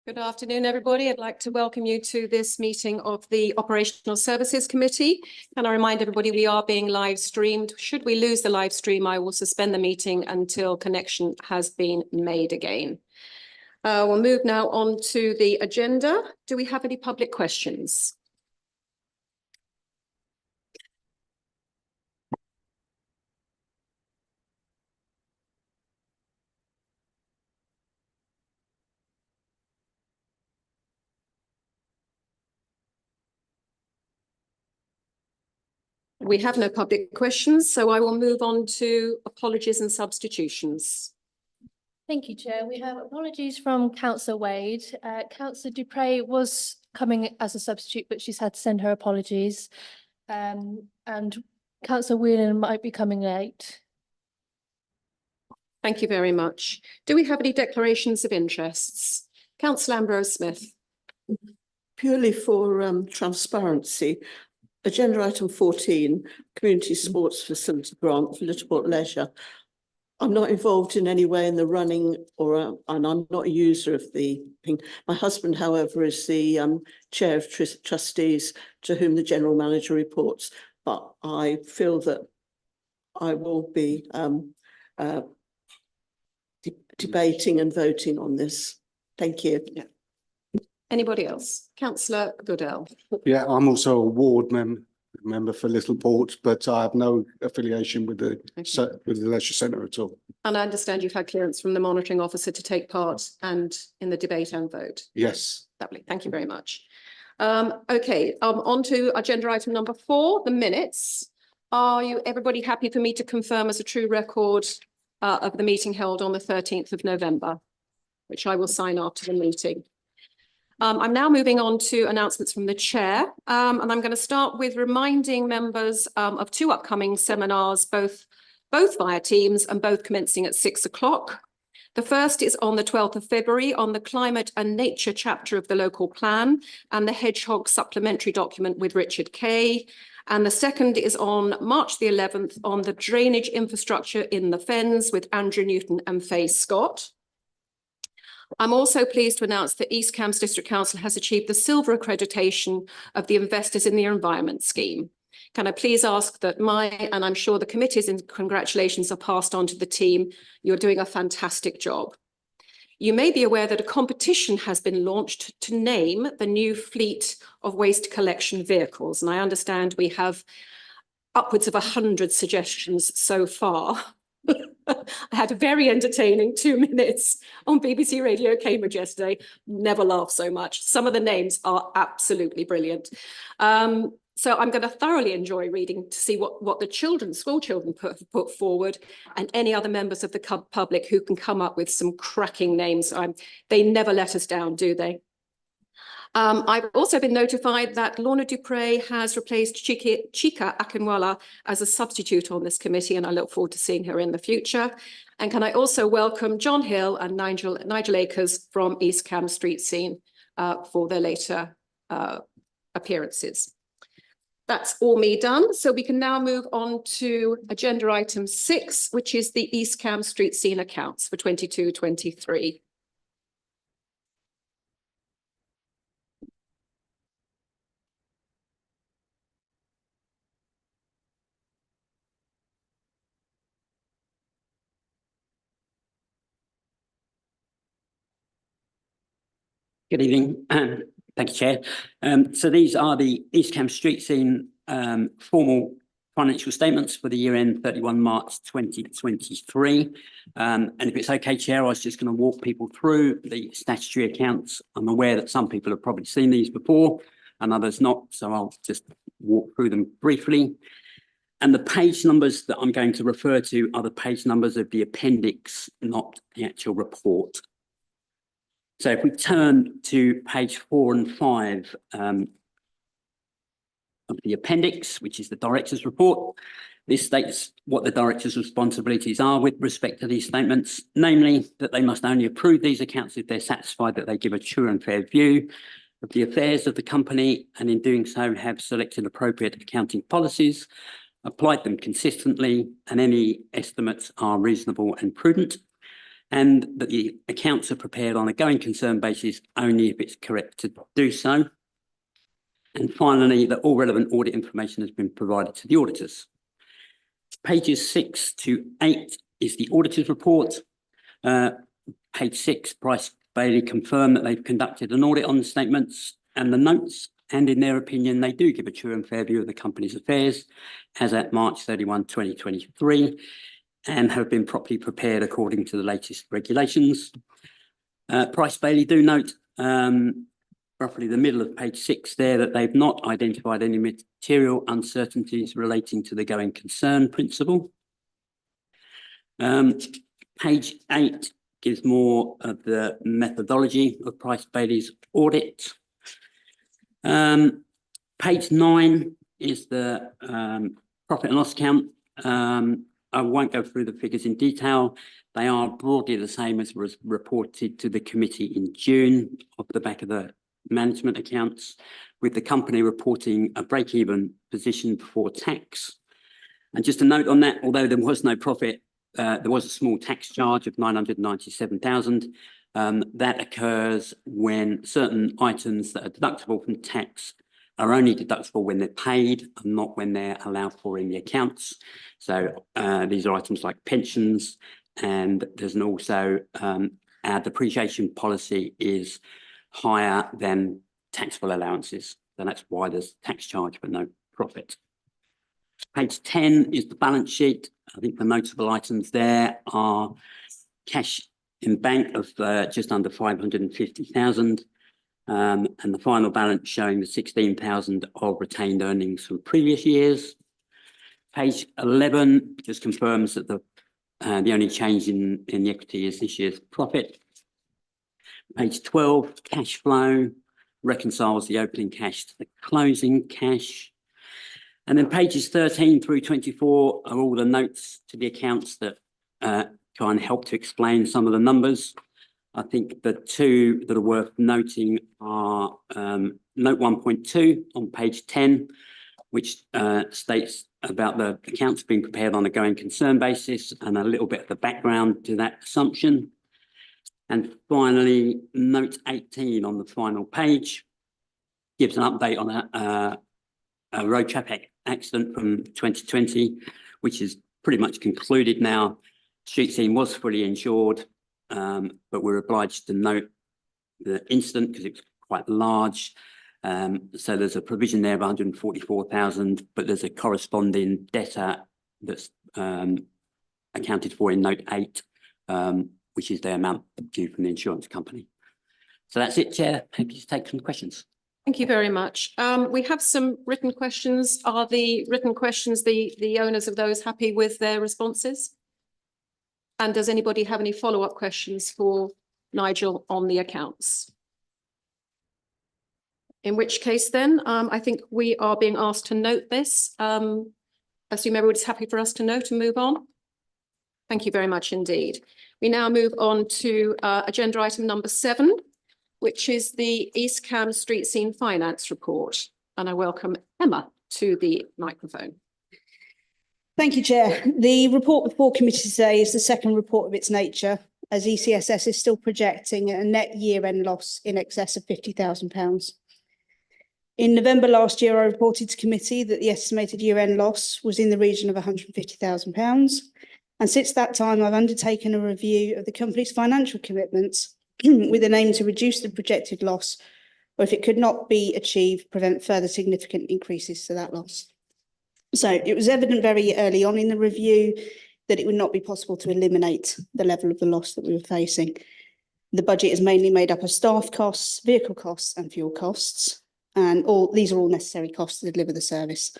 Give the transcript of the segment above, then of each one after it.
Good afternoon, everybody. I'd like to welcome you to this meeting of the Operational Services Committee. Can I remind everybody we are being live streamed. Should we lose the live stream, I will suspend the meeting until connection has been made again. We'll move now on to the agenda. Do we have any public questions? We have no public questions, so I will move on to apologies and substitutions. Thank you, Chair. We have apologies from Councillor Wade. Councillor Dupre was coming as a substitute, but she's had to send her apologies. And Councillor Whelan might be coming late. Thank you very much. Do we have any declarations of interests? Councillor Ambrose Smith. Purely for transparency, agenda item 14, Community Sports Facility Grant for Littleport Leisure. I'm not involved in any way in the running and I'm not a user of the thing. My husband, however, is the chair of trustees to whom the general manager reports. But I feel that I will be debating and voting on this. Thank you. Yeah. Anybody else? Councillor Goodell. Yeah, I'm also a ward member for Littleport, but I have no affiliation with the leisure centre at all. And I understand you've had clearance from the monitoring officer to take part and in the debate and vote. Yes. Lovely. Thank you very much. Okay, on to agenda item number 4, the minutes. Are you everybody happy for me to confirm as a true record of the meeting held on the 13th of November, which I will sign after the meeting? I'm now moving on to announcements from the chair, and I'm going to start with reminding members of 2 upcoming seminars, both via Teams and both commencing at 6 o'clock. The first is on the 12th of February on the climate and nature chapter of the local plan and the hedgehog supplementary document with Richard Kay. And the second is on March the 11th on the drainage infrastructure in the Fens with Andrew Newton and Faye Scott. I'm also pleased to announce that East Cambs District Council has achieved the silver accreditation of the Investors in the Environment scheme. Can I please ask that and I'm sure the committee's congratulations are passed on to the team. You're doing a fantastic job. You may be aware that a competition has been launched to name the new fleet of waste collection vehicles. And I understand we have upwards of 100 suggestions so far. I had a very entertaining 2 minutes on BBC Radio Cambridge yesterday. Never laughed so much. Some of the names are absolutely brilliant. So I'm going to thoroughly enjoy reading to see what the school children put forward, and any other members of the public who can come up with some cracking names. They never let us down, do they? I've also been notified that Lorna Dupre has replaced Chika Akinwala as a substitute on this committee, and I look forward to seeing her in the future. And can I also welcome John Hill and Nigel Akers from East Cam Street Scene for their later appearances. That's all me done. So we can now move on to agenda item 6, which is the East Cam Street Scene accounts for 22-23. Good evening. Thank you, Chair. So these are the East Cam Street Scene formal financial statements for the year end 31 March 2023. And if it's okay, Chair, I was just going to walk people through the statutory accounts. I'm aware that some people have probably seen these before and others not, so I'll just walk through them briefly. And the page numbers that I'm going to refer to are the page numbers of the appendix, not the actual report. So if we turn to page 4 and 5 of the appendix, which is the director's report, this states what the director's responsibilities are with respect to these statements, namely that they must only approve these accounts if they're satisfied that they give a true and fair view of the affairs of the company, and in doing so have selected appropriate accounting policies, applied them consistently, and any estimates are reasonable and prudent. and that the accounts are prepared on a going concern basis only if it's correct to do so. And finally, that all relevant audit information has been provided to the auditors. Pages 6 to 8 is the auditor's report. Page 6, Price Bailey confirmed that they've conducted an audit on the statements and the notes, and in their opinion, they do give a true and fair view of the company's affairs as at March 31, 2023, and have been properly prepared according to the latest regulations. Price Bailey do note roughly the middle of page 6 there that they've not identified any material uncertainties relating to the going concern principle. Page 8 gives more of the methodology of Price Bailey's audit. Page 9 is the profit and loss account. I won't go through the figures in detail. They are broadly the same as was reported to the committee in June off the back of the management accounts, with the company reporting a break-even position before tax. And just a note on that, although there was no profit, there was a small tax charge of 997,000. That occurs when certain items that are deductible from tax are only deductible when they're paid and not when they're allowed for in the accounts. So these are items like pensions, and there's also our depreciation policy is higher than taxable allowances. And that's why there's tax charge but no profit. Page 10 is the balance sheet. I think the notable items there are cash in bank of just under 550,000, and the final balance showing the 16,000 of retained earnings from previous years. Page 11 just confirms that the only change in the equity is this year's profit. Page 12, cash flow, reconciles the opening cash to the closing cash. And then pages 13 through 24 are all the notes to the accounts that try and help to explain some of the numbers. I think the two that are worth noting are note 1.2 on page 10, which states about the accounts being prepared on a going concern basis, and a little bit of the background to that assumption. And finally, note 18 on the final page gives an update on a road traffic accident from 2020, which is pretty much concluded now. Street scene was fully insured, but we're obliged to note the incident because it was quite large. So there's a provision there of 144,000, but there's a corresponding debtor that's accounted for in note 8, which is the amount due from the insurance company. So that's it, Chair. Happy to take some questions. Thank you very much. We have some written questions. Are the written questions, the owners of those happy with their responses? And does anybody have any follow-up questions for Nigel on the accounts? In which case then, I think we are being asked to note this. I assume everybody's happy for us to note and move on. Thank you very much indeed. We now move on to agenda item number 7, which is the East Cam Street Scene Finance Report. And I welcome Emma to the microphone. Thank you, Chair. The report before committee today is the second report of its nature, as ECSS is still projecting a net year-end loss in excess of £50,000. In November last year, I reported to committee that the estimated year-end loss was in the region of £150,000. And since that time, I've undertaken a review of the company's financial commitments with an aim to reduce the projected loss, or if it could not be achieved, prevent further significant increases to that loss. So it was evident very early on in the review that it would not be possible to eliminate the level of the loss that we were facing. The budget is mainly made up of staff costs, vehicle costs and fuel costs, and these are all necessary costs to deliver the service.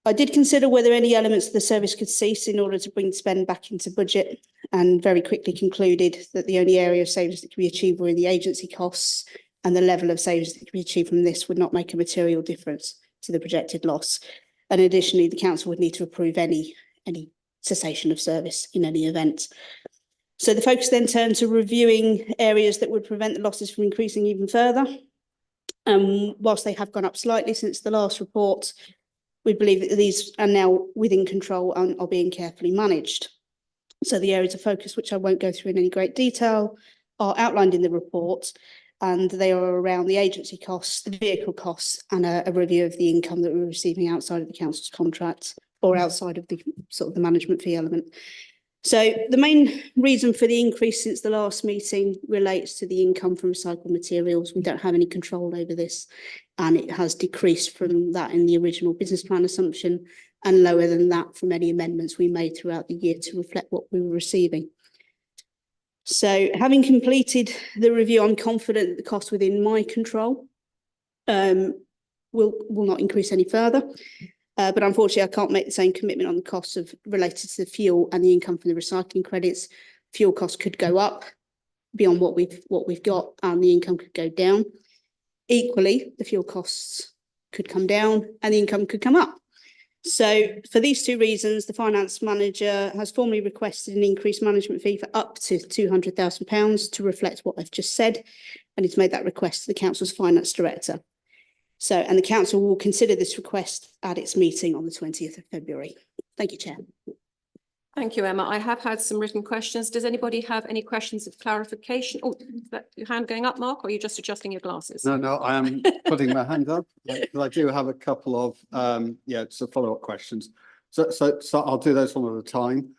I did consider whether any elements of the service could cease in order to bring spend back into budget, and very quickly concluded that the only area of savings that could be achieved were in the agency costs, and the level of savings that could be achieved from this would not make a material difference to the projected loss. And additionally, the council would need to approve any cessation of service in any event. So the focus then turned to reviewing areas that would prevent the losses from increasing even further. Whilst they have gone up slightly since the last report, we believe that these are now within control and are being carefully managed. So the areas of focus, which I won't go through in any great detail, are outlined in the report, and they are around the agency costs, the vehicle costs, and a review of the income that we're receiving outside of the council's contract or outside of the sort of the management fee element. So the main reason for the increase since the last meeting relates to the income from recycled materials. We don't have any control over this, and it has decreased from that in the original business plan assumption and lower than that from any amendments we made throughout the year to reflect what we were receiving. So having completed the review, I'm confident that the costs within my control will not increase any further. But unfortunately, I can't make the same commitment on the costs of related to the fuel and the income from the recycling credits. Fuel costs could go up beyond what we've got, and the income could go down. Equally, the fuel costs could come down and the income could come up. So for these two reasons, the finance manager has formally requested an increased management fee for up to £200,000 to reflect what I've just said, and he's made that request to the council's finance director. So, and the council will consider this request at its meeting on the 20th of February. Thank you, Chair. Thank you, Emma. I have had some written questions. Does anybody have any questions of clarification? Oh, is that your hand going up, Mark, or are you just adjusting your glasses? No, I am putting my hand up, because I do have a couple of, so follow-up questions. So I'll do those one at a time.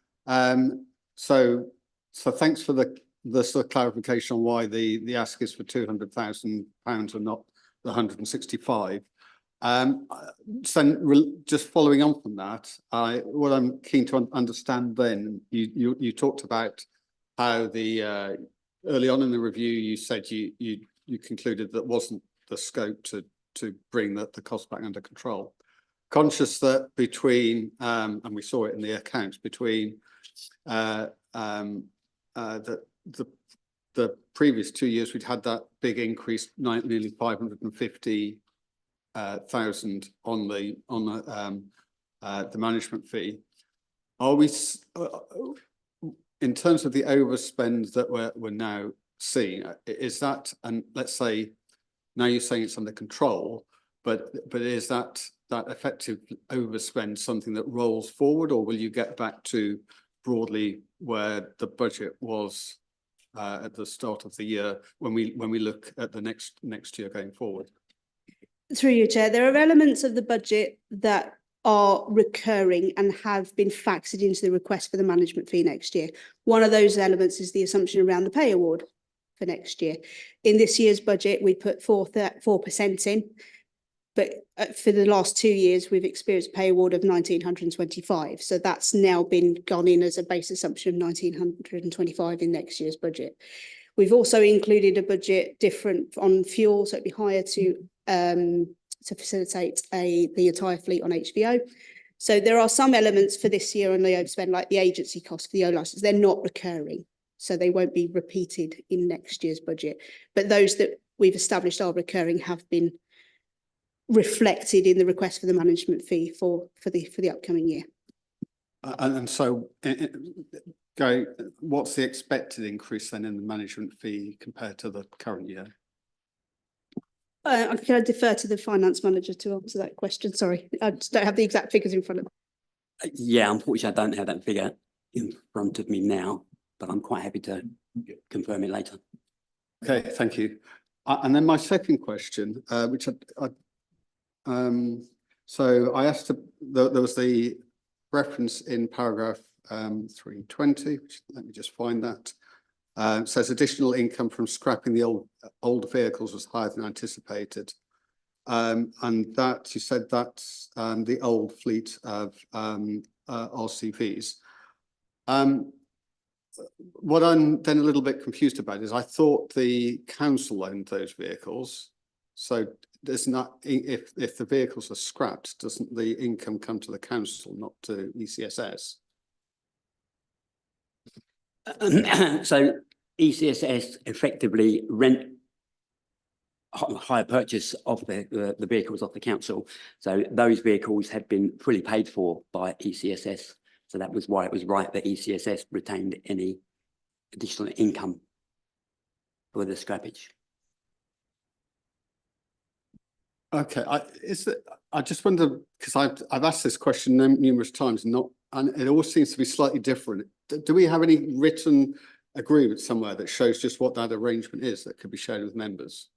So thanks for the sort of clarification on why the ask is for £200,000 and not the 165. So just following on from that, what I'm keen to understand then, you talked about how the early on in the review you said you concluded that wasn't the scope to bring the cost back under control. Conscious that between and we saw it in the accounts, between the previous 2 years we'd had that big increase, nearly 550,000 on the management fee. Are we in terms of the overspend that we're now seeing? Is that, and let's say now you're saying it's under control, but is that effective overspend something that rolls forward, or will you get back to broadly where the budget was at the start of the year when we look at the next year going forward? Through you, Chair, there are elements of the budget that are recurring and have been factored into the request for the management fee next year. One of those elements is the assumption around the pay award for next year. In this year's budget, we put 4% in, but for the last 2 years, we've experienced a pay award of 1,925. So that's now been gone in as a base assumption of 1,925 in next year's budget. We've also included a budget different on fuel, so it'd be higher to facilitate the entire fleet on HVO. So there are some elements for this year on the overspend, like the agency cost for the O license. They're not recurring, so they won't be repeated in next year's budget. But those that we've established are recurring have been reflected in the request for the management fee for the upcoming year. And so, Gary, what's the expected increase then in the management fee compared to the current year? Can I defer to the finance manager to answer that question? Sorry, I just don't have the exact figures in front of me. Yeah, unfortunately, I don't have that figure in front of me now, but I'm quite happy to confirm it later. Okay, thank you. And then my second question, which so I asked, there was the reference in paragraph 320, which, let me just find that. Says additional income from scrapping the old vehicles was higher than anticipated. And that you said that's the old fleet of RCVs. What I'm then a little bit confused about is I thought the council owned those vehicles. So does not, if the vehicles are scrapped, doesn't the income come to the council, not to ECSS? So ECSS effectively rent hire purchase of the vehicles of the council. So those vehicles had been fully paid for by ECSS. So that was why it was right that ECSS retained any additional income for the scrappage. Okay, I just wonder, because I've asked this question numerous times, and it all seems to be slightly different. Do we have any written agreement somewhere that shows just what that arrangement is that could be shared with members?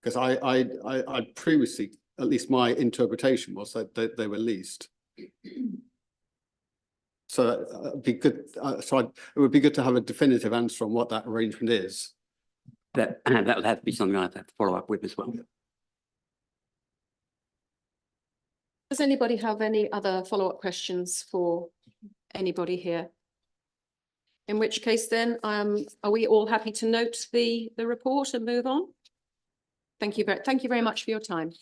Because I previously, at least my interpretation was that they were leased. So it'd be good, it would be good to have a definitive answer on what that arrangement is. That would have to be something I'd have to follow up with as well. Does anybody have any other follow-up questions for anybody here? In which case then, are we all happy to note the report and move on? Thank you very much for your time.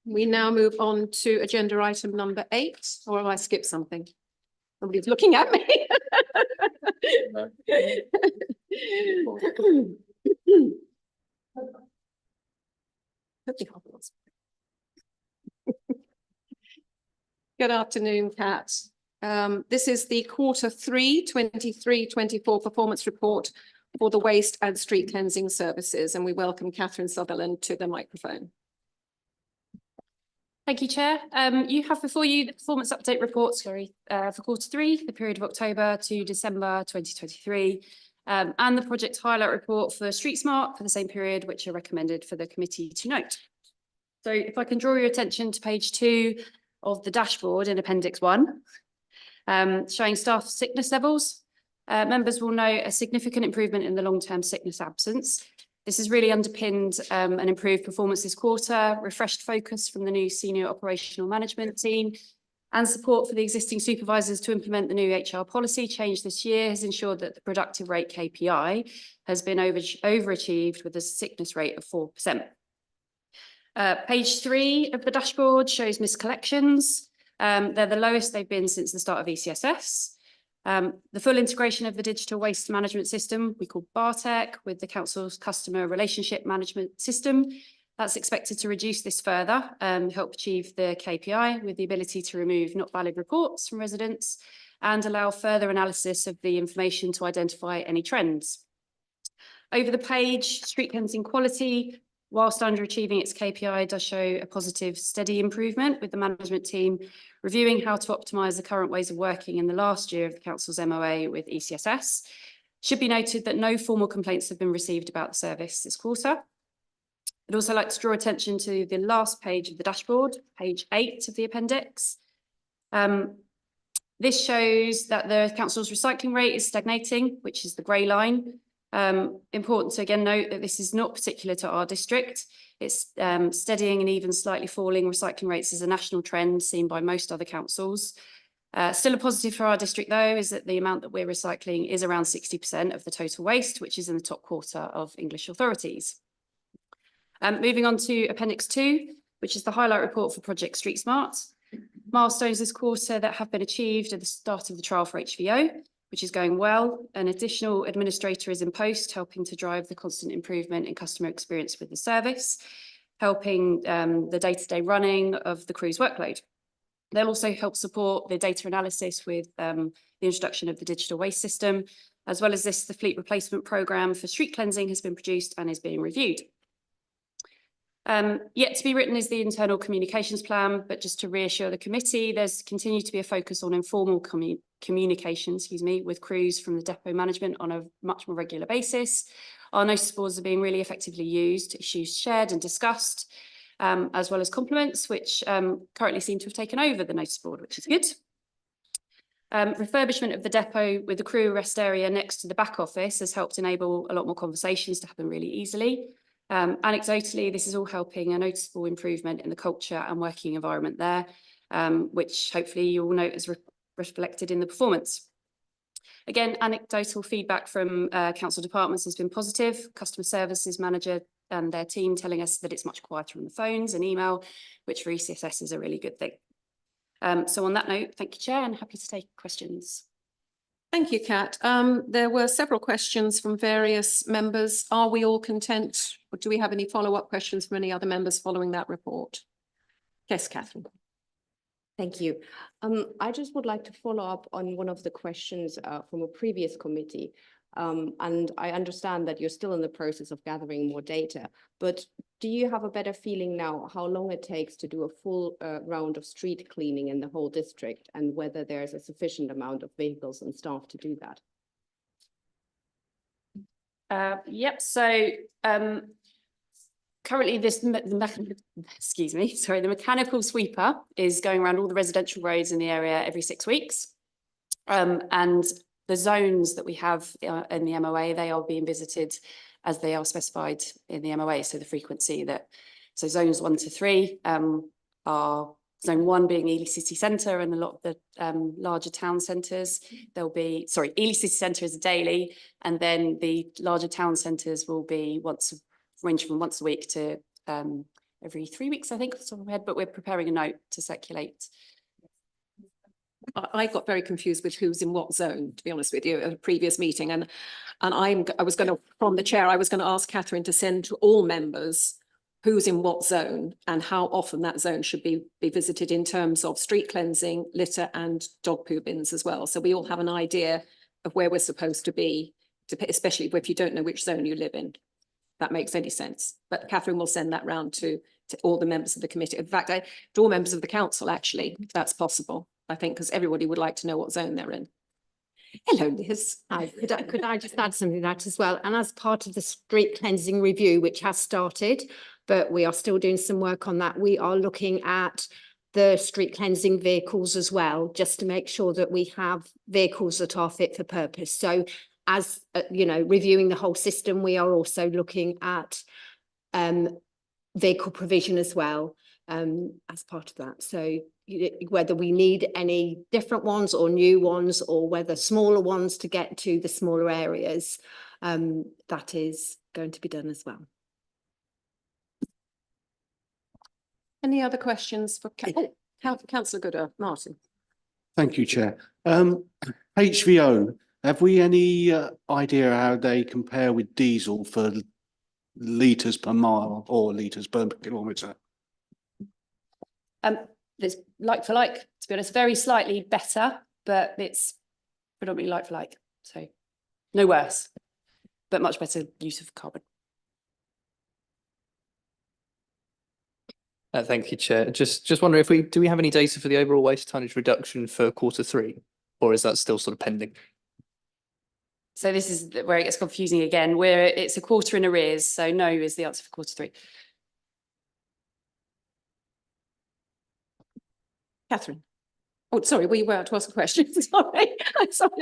We now move on to agenda item number 8, or have I skipped something? Nobody's looking at me. Good afternoon, Kat. This is the Q3 23-24 performance report for the waste and street cleansing services, and we welcome Catherine Sutherland to the microphone. Thank you, Chair. You have before you the performance update report, for Q3, the period of October to December 2023, and the project highlight report for Street Smart for the same period, which are recommended for the committee to note. So if I can draw your attention to page 2 of the dashboard in Appendix 1, showing staff sickness levels. Members will note a significant improvement in the long-term sickness absence. This has really underpinned an improved performance this quarter, refreshed focus from the new senior operational management team, and support for the existing supervisors to implement the new HR policy change this year has ensured that the productive rate KPI has been overachieved with a sickness rate of 4%. Page 3 of the dashboard shows missed collections. They're the lowest they've been since the start of ECSS. The full integration of the digital waste management system, we call Bartec, with the council's customer relationship management system. That's expected to reduce this further, help achieve the KPI with the ability to remove not valid reports from residents and allow further analysis of the information to identify any trends. Over the page, street cleansing quality, whilst underachieving its KPI, does show a positive, steady improvement, with the management team reviewing how to optimise the current ways of working in the last year of the council's MOA with ECSS. Should be noted that no formal complaints have been received about the service this quarter. I'd also like to draw attention to the last page of the dashboard, page 8 of the appendix. This shows that the council's recycling rate is stagnating, which is the grey line. Important to again note that this is not particular to our district. It's steadying and even slightly falling recycling rates is a national trend seen by most other councils. Still a positive for our district though is that the amount that we're recycling is around 60% of the total waste, which is in the top quarter of English authorities. Moving on to Appendix 2, which is the highlight report for Project Street Smart. Milestones this quarter that have been achieved at the start of the trial for HVO, which is going well. An additional administrator is in post, helping to drive the constant improvement in customer experience with the service, helping the day-to-day running of the crew's workload. They'll also help support the data analysis with the introduction of the digital waste system. As well as this, the fleet replacement programme for street cleansing has been produced and is being reviewed. Yet to be written is the internal communications plan, but just to reassure the committee, there's continued to be a focus on informal communication, with crews from the depot management on a much more regular basis. Our notice boards are being really effectively used, issues shared and discussed, as well as compliments, which currently seem to have taken over the notice board, which is good. Refurbishment of the depot with the crew rest area next to the back office has helped enable a lot more conversations to happen really easily. Anecdotally, this is all helping a noticeable improvement in the culture and working environment there, which hopefully you will note is reflected in the performance. Again, anecdotal feedback from council departments has been positive. Customer services manager and their team telling us that it's much quieter on the phones and email, which for ECSS is a really good thing. So on that note, thank you, Chair, and happy to take questions. Thank you, Kat. There were several questions from various members. Are we all content, or do we have any follow-up questions from any other members following that report? Yes, Catherine. Thank you. I just would like to follow up on one of the questions from a previous committee. And I understand that you're still in the process of gathering more data, but do you have a better feeling now how long it takes to do a full round of street cleaning in the whole district and whether there's a sufficient amount of vehicles and staff to do that? Yep, so currently the mechanical sweeper is going around all the residential roads in the area every 6 weeks. And the zones that we have in the MOA, they are being visited as they are specified in the MOA. So the frequency so zones 1 to 3 are zone 1 being Ely City Centre and a lot of the larger town centres. Ely City Centre is a daily, and then the larger town centres will be range from once a week to every 3 weeks, I think, off the top of my head, but we're preparing a note to circulate. I got very confused with who's in what zone, to be honest with you, at a previous meeting. And I was going to, from the chair, I was going to ask Catherine to send to all members who's in what zone and how often that zone should be visited in terms of street cleansing, litter and dog poo bins as well. So we all have an idea of where we're supposed to be, especially if you don't know which zone you live in. If that makes any sense. But Catherine will send that round to all the members of the committee. In fact, to all members of the council, actually, if that's possible. I think because everybody would like to know what zone they're in. Hello, Liz. Hi, could I just add something to that as well? And as part of the street cleansing review, which has started, but we are still doing some work on that, we are looking at the street cleansing vehicles as well, just to make sure that we have vehicles that are fit for purpose. So as reviewing the whole system, we are also looking at vehicle provision as well as part of that. So whether we need any different ones or new ones, or whether smaller ones to get to the smaller areas, that is going to be done as well. Any other questions for Councillor Gooder? Martin. Thank you, Chair. HVO, have we any idea how they compare with diesel for litres per mile or litres per kilometre? It's like for like, to be honest, very slightly better, but it's predominantly like for like. So no worse, but much better use of carbon. Thank you, Chair. Just wondering if do we have any data for the overall waste tonnage reduction for Q3, or is that still sort of pending? So this is where it gets confusing again, where it's a quarter in arrears. So no is the answer for Q3. Catherine. Oh, sorry, we were to ask a question. Sorry,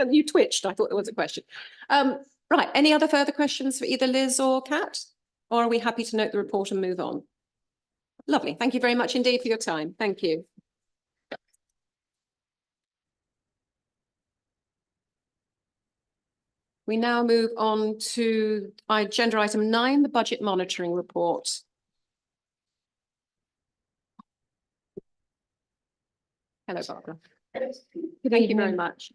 you twitched. I thought there was a question. Right, any other further questions for either Liz or Kat? Or are we happy to note the report and move on? Lovely. Thank you very much indeed for your time. Thank you. We now move on to agenda item 9, the budget monitoring report. Hello, Barbara. Thank you very much.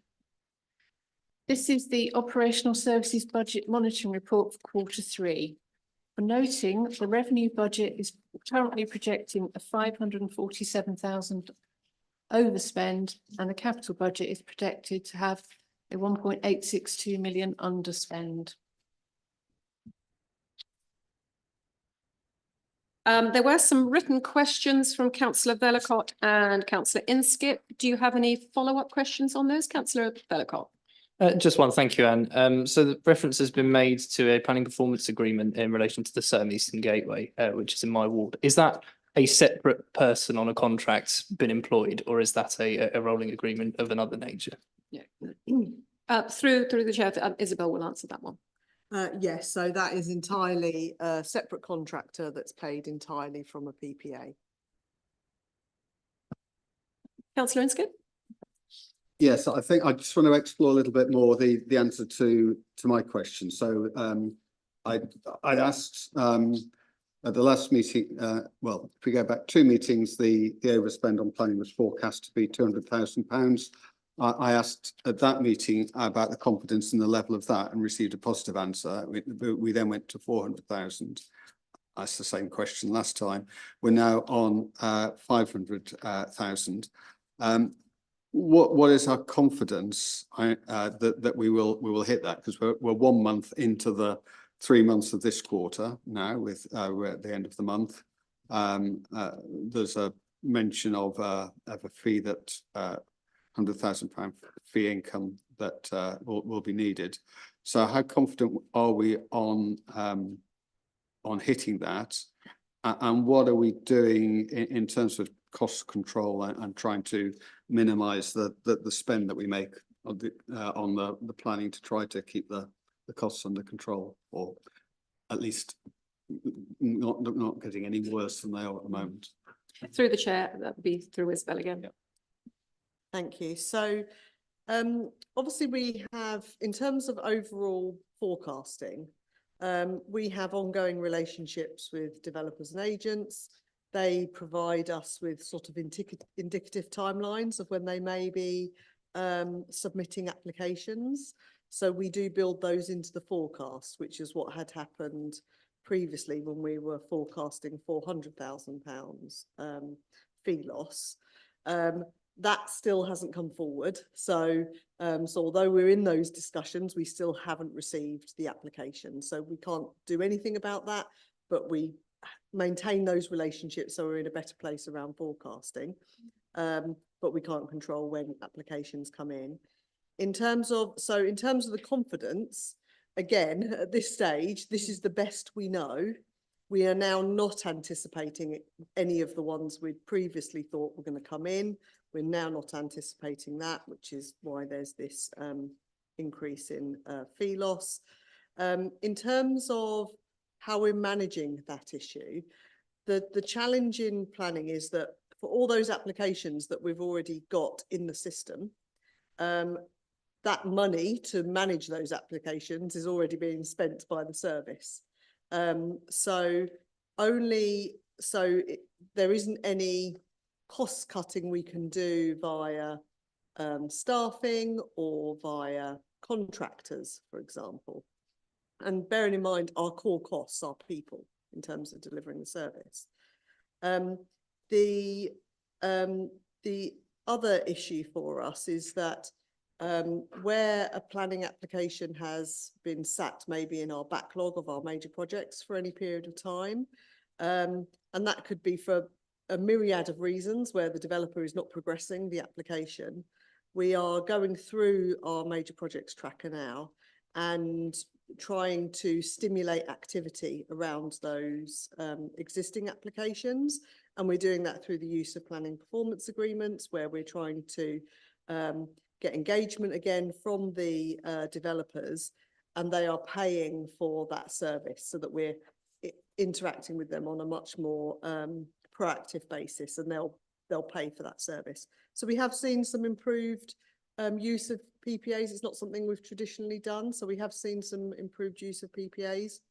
This is the Operational Services Budget Monitoring Report for Q3. For noting, the revenue budget is currently projecting a 547,000 overspend, and the capital budget is projected to have a 1.862 million underspend. There were some written questions from Councillor Vellacott and Councillor Inskip. Do you have any follow-up questions on those, Councillor Vellacott? Just one, thank you, Anne. So the reference has been made to a planning performance agreement in relation to the Southern Eastern Gateway, which is in my ward. Is that a separate person on a contract been employed, or is that a rolling agreement of another nature? Yeah. Through the chair, Isabel will answer that one. Yes, so that is entirely a separate contractor that's paid entirely from a PPA. Councillor Inskip? Yes, I think I just want to explore a little bit more the answer to my question. So I asked at the last meeting, well, if we go back 2 meetings, the overspend on planning was forecast to be £200,000. I asked at that meeting about the confidence in the level of that and received a positive answer. We then went to 400,000. Asked the same question last time. We're now on 500,000. what is our confidence that we will hit that? Because we're 1 month into the 3 months of this quarter now with we're at the end of the month. There's a mention of a fee that £100,000 fee income that will be needed. So how confident are we on hitting that? And what are we doing in terms of cost control and trying to minimise the spend that we make on the planning to try to keep the costs under control, or at least not getting any worse than they are at the moment? Through the chair, that would be through Isabel again. Thank you. So obviously we have, in terms of overall forecasting, we have ongoing relationships with developers and agents. They provide us with sort of indicative timelines of when they may be submitting applications. So we do build those into the forecast, which is what had happened previously when we were forecasting £400,000 fee loss. That still hasn't come forward. So although we're in those discussions, we still haven't received the application. So we can't do anything about that, but we maintain those relationships so we're in a better place around forecasting. But we can't control when applications come in. In terms of the confidence, again, at this stage, this is the best we know. We are now not anticipating any of the ones we'd previously thought were going to come in. We're now not anticipating that, which is why there's this increase in fee loss. In terms of how we're managing that issue, the challenge in planning is that for all those applications that we've already got in the system, that money to manage those applications is already being spent by the service. There isn't any cost cutting we can do via staffing or via contractors, for example. And bearing in mind our core costs are people in terms of delivering the service. The other issue for us is that where a planning application has been sat maybe in our backlog of our major projects for any period of time, and that could be for a myriad of reasons where the developer is not progressing the application, we are going through our major projects tracker now and trying to stimulate activity around those existing applications. And we're doing that through the use of planning performance agreements, where we're trying to get engagement again from the developers, and they are paying for that service so that we're interacting with them on a much more proactive basis, and they'll pay for that service. So we have seen some improved use of PPAs. It's not something we've traditionally done, so we have seen some improved use of PPAs.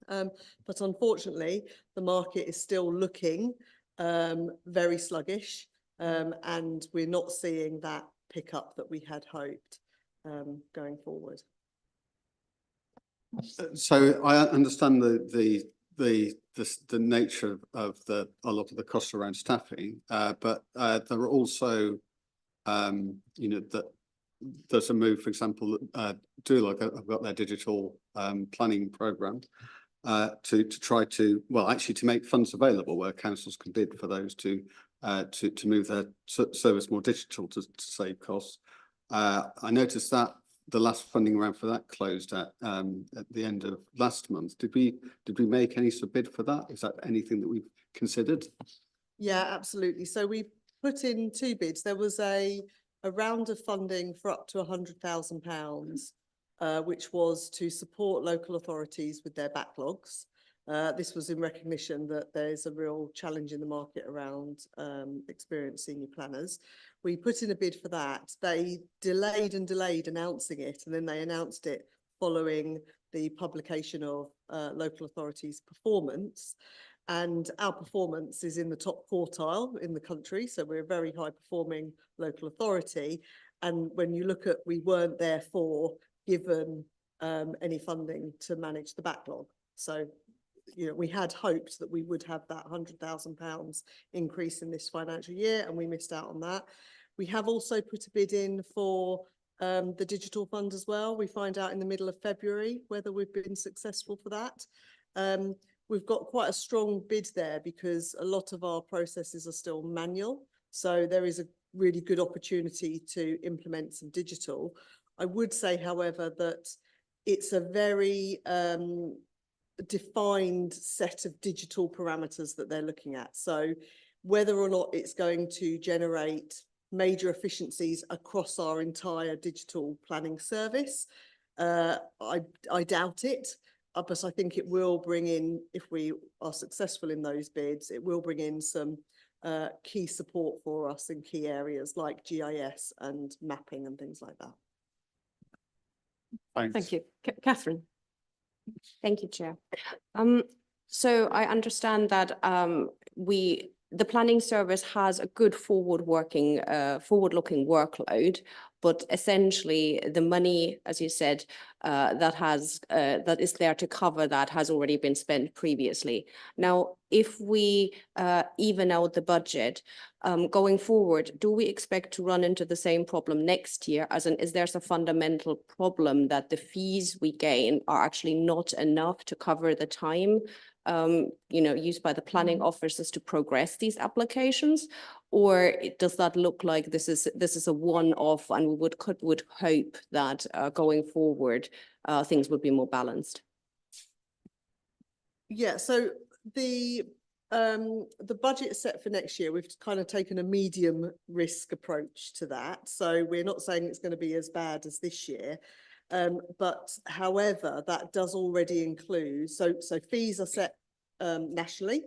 But unfortunately, the market is still looking very sluggish, and we're not seeing that pickup that we had hoped going forward. So I understand the nature of a lot of the costs around staffing, but there are also, that there's a move, for example, DoLog have got their digital planning programme to try to, actually to make funds available where councils can bid for those to move their service more digital to save costs. I noticed that the last funding round for that closed at the end of last month. Did we make any bid for that? Is that anything that we've considered? Yeah, absolutely. So we put in 2 bids. There was a round of funding for up to £100,000, which was to support local authorities with their backlogs. This was in recognition that there's a real challenge in the market around experienced senior planners. We put in a bid for that. They delayed announcing it, and then they announced it following the publication of local authorities' performance. And our performance is in the top quartile in the country, so we're a very high performing local authority. And when you look at, we weren't therefore given any funding to manage the backlog. So we had hoped that we would have that £100,000 increase in this financial year, and we missed out on that. We have also put a bid in for the digital fund as well. We find out in the middle of February whether we've been successful for that. We've got quite a strong bid there because a lot of our processes are still manual. So there is a really good opportunity to implement some digital. I would say, however, that it's a very defined set of digital parameters that they're looking at. So whether or not it's going to generate major efficiencies across our entire digital planning service, I doubt it. But I think it will bring in, if we are successful in those bids, it will bring in some key support for us in key areas like GIS and mapping and things like that. Thanks. Thank you. Catherine. Thank you, Chair. So I understand that the planning service has a good forward-looking workload, but essentially the money, as you said, that is there to cover that has already been spent previously. Now, if we even out the budget going forward, do we expect to run into the same problem next year? As in, is there a fundamental problem that the fees we gain are actually not enough to cover the time used by the planning officers to progress these applications? Or does that look like this is a one-off, and we would hope that going forward things would be more balanced? Yeah, so the budget set for next year, we've kind of taken a medium risk approach to that. So we're not saying it's going to be as bad as this year. But however, that does already include, so fees are set nationally,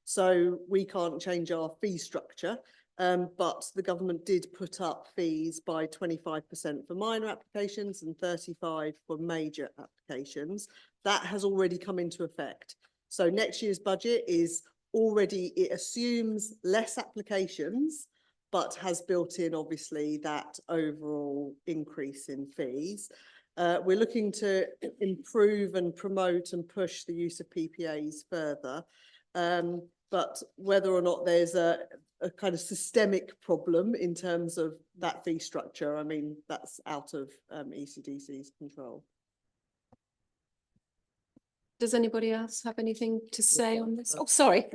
so we can't change our fee structure. But the government did put up fees by 25% for minor applications and 35% for major applications. That has already come into effect. So next year's budget is already, it assumes less applications, but has built in obviously that overall increase in fees. We're looking to improve and promote and push the use of PPAs further. But whether or not there's a kind of systemic problem in terms of that fee structure, I mean, that's out of ECDC's control. Does anybody else have anything to say on this? Oh, sorry.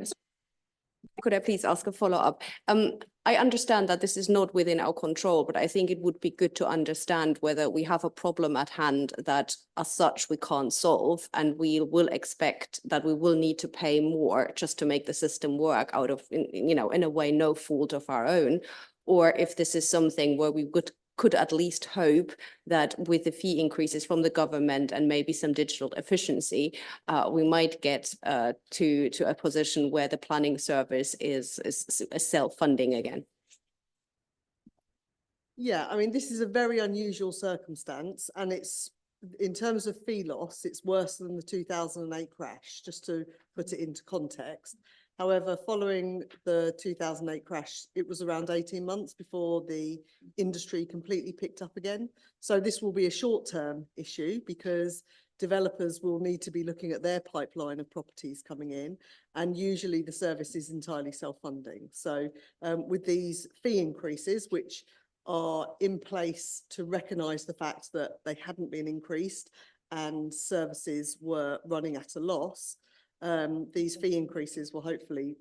Could I please ask a follow-up? I understand that this is not within our control, but I think it would be good to understand whether we have a problem at hand that as such we can't solve, and we will expect that we will need to pay more just to make the system work out of, in a way, no fault of our own. Or if this is something where we could at least hope that with the fee increases from the government and maybe some digital efficiency, we might get to a position where the planning service is self-funding again. Yeah, I mean, this is a very unusual circumstance, and it's, in terms of fee loss, it's worse than the 2008 crash, just to put it into context. However, following the 2008 crash, it was around 18 months before the industry completely picked up again. So this will be a short-term issue because developers will need to be looking at their pipeline of properties coming in, and usually the service is entirely self-funding. So with these fee increases, which are in place to recognise the fact that they hadn't been increased and services were running at a loss, these fee increases will hopefully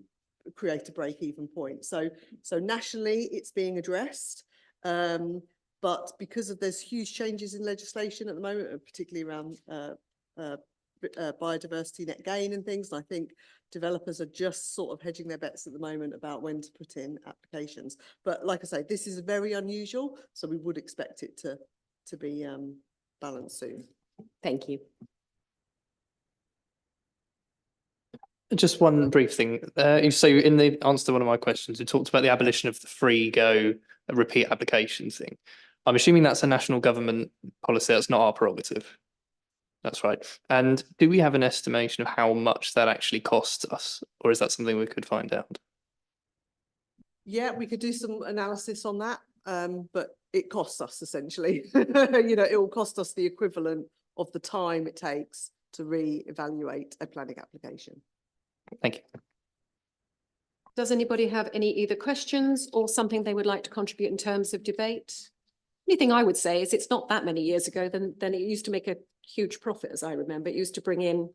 create a break-even point. So nationally, it's being addressed, but because of there's huge changes in legislation at the moment, particularly around biodiversity net gain and things, and I think developers are just sort of hedging their bets at the moment about when to put in applications. But like I say, this is very unusual, so we would expect it to be balanced soon. Thank you. Just one brief thing. So in the answer to one of my questions, you talked about the abolition of the free go repeat application thing. I'm assuming that's a national government policy. That's not our prerogative. That's right. And do we have an estimation of how much that actually costs us, or is that something we could find out? Yeah, we could do some analysis on that, but it costs us essentially. It will cost us the equivalent of the time it takes to re-evaluate a planning application. Thank you. Does anybody have any either questions or something they would like to contribute in terms of debate? Only thing I would say is it's not that many years ago then it used to make a huge profit, as I remember. It used to bring in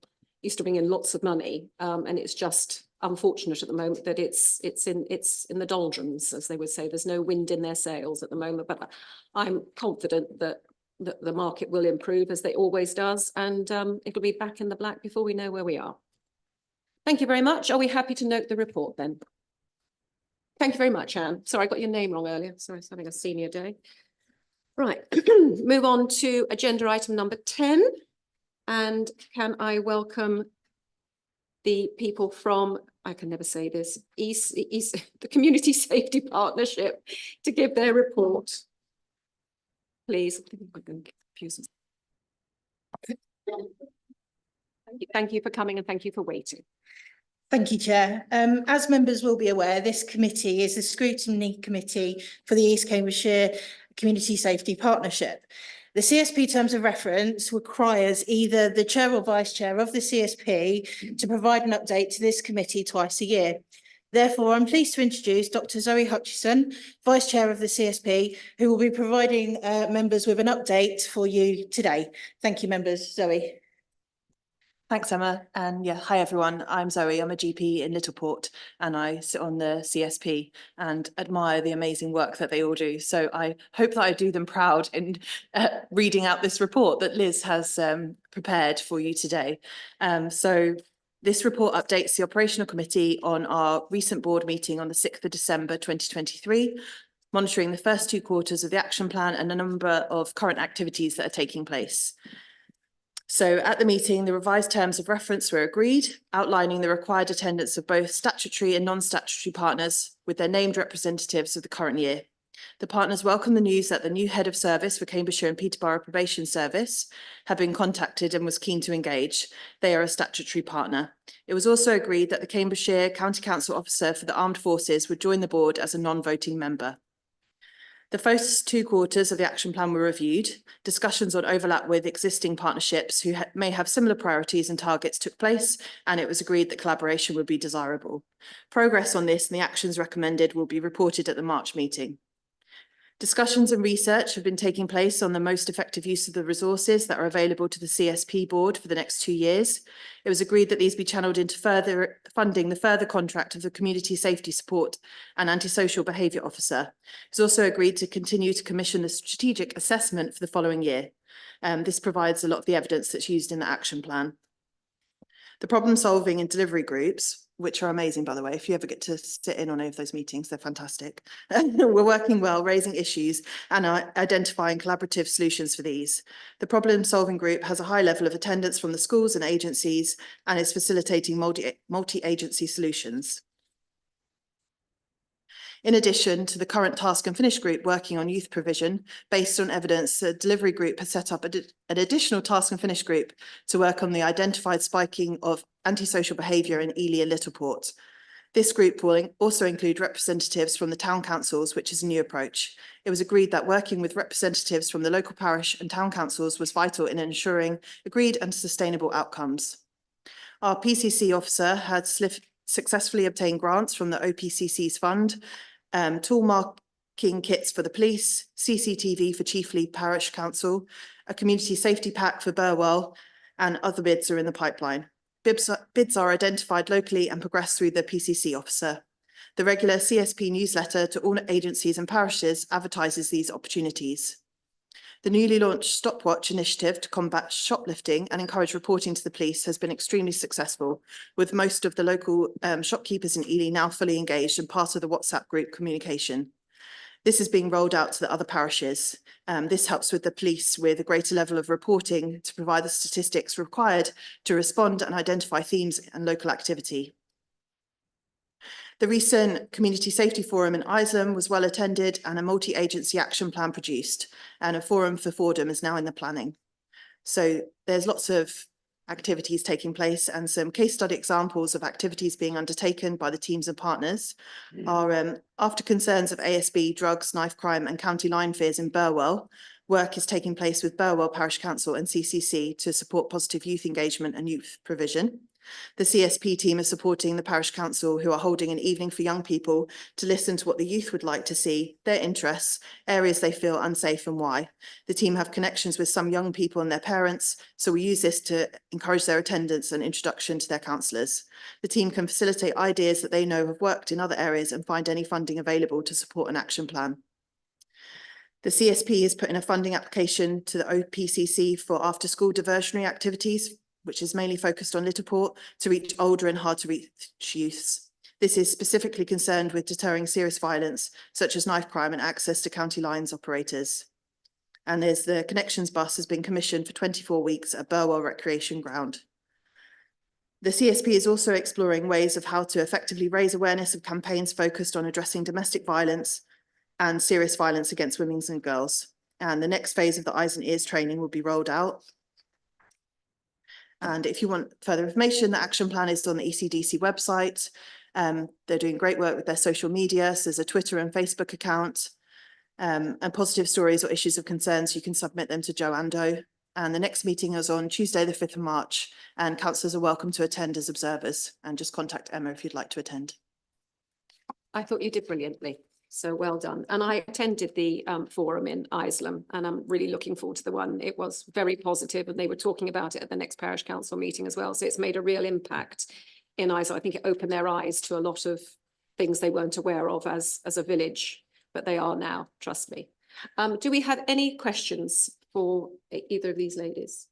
lots of money. And it's just unfortunate at the moment that it's in the doldrums, as they would say. There's no wind in their sails at the moment, but I'm confident that the market will improve as they always does, and it'll be back in the black before we know where we are. Thank you very much. Are we happy to note the report then? Thank you very much, Anne. Sorry, I got your name wrong earlier. Sorry, I was having a senior day. Right, move on to agenda item number 10. And can I welcome the people from, I can never say this, the Community Safety Partnership to give their report. Please. Thank you for coming and thank you for waiting. Thank you, Chair. As members will be aware, this committee is the scrutiny committee for the East Cambridgeshire Community Safety Partnership. The CSP terms of reference requires either the chair or vice chair of the CSP to provide an update to this committee twice a year. Therefore, I'm pleased to introduce Dr. Zoe Hutchison, Vice Chair of the CSP, who will be providing members with an update for you today. Thank you, members. Zoe. Thanks, Emma. And yeah, hi everyone. I'm Zoe. I'm a GP in Littleport and I sit on the CSP and admire the amazing work that they all do. So I hope that I do them proud in reading out this report that Liz has prepared for you today. So this report updates the operational committee on our recent board meeting on the 6th of December 2023, monitoring the first 2 quarters of the action plan and a number of current activities that are taking place. So at the meeting, the revised terms of reference were agreed, outlining the required attendance of both statutory and non-statutory partners with their named representatives of the current year. The partners welcomed the news that the new head of service for Cambridgeshire and Peterborough Probation Service had been contacted and was keen to engage. They are a statutory partner. It was also agreed that the Cambridgeshire County Council officer for the Armed Forces would join the board as a non-voting member. The first 2 quarters of the action plan were reviewed. Discussions on overlap with existing partnerships who may have similar priorities and targets took place, and it was agreed that collaboration would be desirable. Progress on this and the actions recommended will be reported at the March meeting. Discussions and research have been taking place on the most effective use of the resources that are available to the CSP board for the next 2 years. It was agreed that these be channeled into further funding the further contract of the Community Safety Support and Antisocial Behaviour Officer. It was also agreed to continue to commission the strategic assessment for the following year. This provides a lot of the evidence that's used in the action plan. The problem solving and delivery groups, which are amazing, by the way, if you ever get to sit in on any of those meetings, they're fantastic. We're working well, raising issues and identifying collaborative solutions for these. The problem solving group has a high level of attendance from the schools and agencies and is facilitating multi-agency solutions. In addition to the current task and finish group working on youth provision, based on evidence, the delivery group has set up an additional task and finish group to work on the identified spiking of antisocial behaviour in Ely and Littleport. This group will also include representatives from the town councils, which is a new approach. It was agreed that working with representatives from the local parish and town councils was vital in ensuring agreed and sustainable outcomes. Our PCC officer had successfully obtained grants from the OPCC's fund, tool marking kits for the police, CCTV for Chiefly Parish Council, a community safety pack for Burwell, and other bids are in the pipeline. Bids are identified locally and progressed through the PCC officer. The regular CSP newsletter to all agencies and parishes advertises these opportunities. The newly launched Stopwatch initiative to combat shoplifting and encourage reporting to the police has been extremely successful, with most of the local shopkeepers in Ely now fully engaged and part of the WhatsApp group communication. This is being rolled out to the other parishes. This helps with the police with a greater level of reporting to provide the statistics required to respond and identify themes and local activity. The recent Community Safety Forum in Isleham was well attended and a multi-agency action plan produced, and a forum for Fordham is now in the planning. So there's lots of activities taking place and some case study examples of activities being undertaken by the teams and partners are after concerns of ASB, drugs, knife crime and county line fears in Burwell, work is taking place with Burwell Parish Council and CCC to support positive youth engagement and youth provision. The CSP team is supporting the parish council, who are holding an evening for young people to listen to what the youth would like to see, their interests, areas they feel unsafe and why. The team have connections with some young people and their parents, so we use this to encourage their attendance and introduction to their counsellors. The team can facilitate ideas that they know have worked in other areas and find any funding available to support an action plan. The CSP has put in a funding application to the OPCC for after-school diversionary activities, which is mainly focused on Littleport, to reach older and hard-to-reach youths. This is specifically concerned with deterring serious violence, such as knife crime and access to county lines operators. And there's the Connections bus has been commissioned for 24 weeks at Burwell Recreation Ground. The CSP is also exploring ways of how to effectively raise awareness of campaigns focused on addressing domestic violence and serious violence against women and girls. And the next phase of the Eyes and Ears training will be rolled out. And if you want further information, the action plan is on the ECDC website. They're doing great work with their social media. So there's a Twitter and Facebook account. And positive stories or issues of concerns, you can submit them to Joe Ando. And the next meeting is on Tuesday, the 5th of March, and councillors are welcome to attend as observers, and just contact Emma if you'd like to attend. I thought you did brilliantly. So well done. And I attended the forum in Isleham, and I'm really looking forward to the one. It was very positive, and they were talking about it at the next parish council meeting as well. So it's made a real impact in Isleham. I think it opened their eyes to a lot of things they weren't aware of as a village, but they are now, trust me. Do we have any questions for either of these ladies?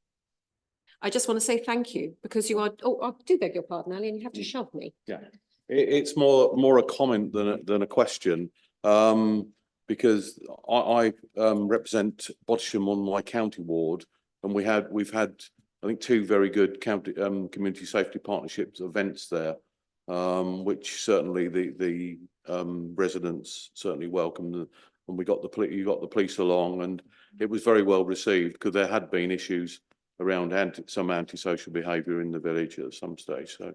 I just want to say thank you, because you are, oh, I do beg your pardon, Ali, and you have to shove me. Yeah, it's more a comment than a question. Because I represent Bottisham on my county ward, and we've had I think 2 very good county community safety partnerships events there, which certainly the residents certainly welcomed, and you got the police along, and it was very well received, because there had been issues around some antisocial behaviour in the village at some stage. So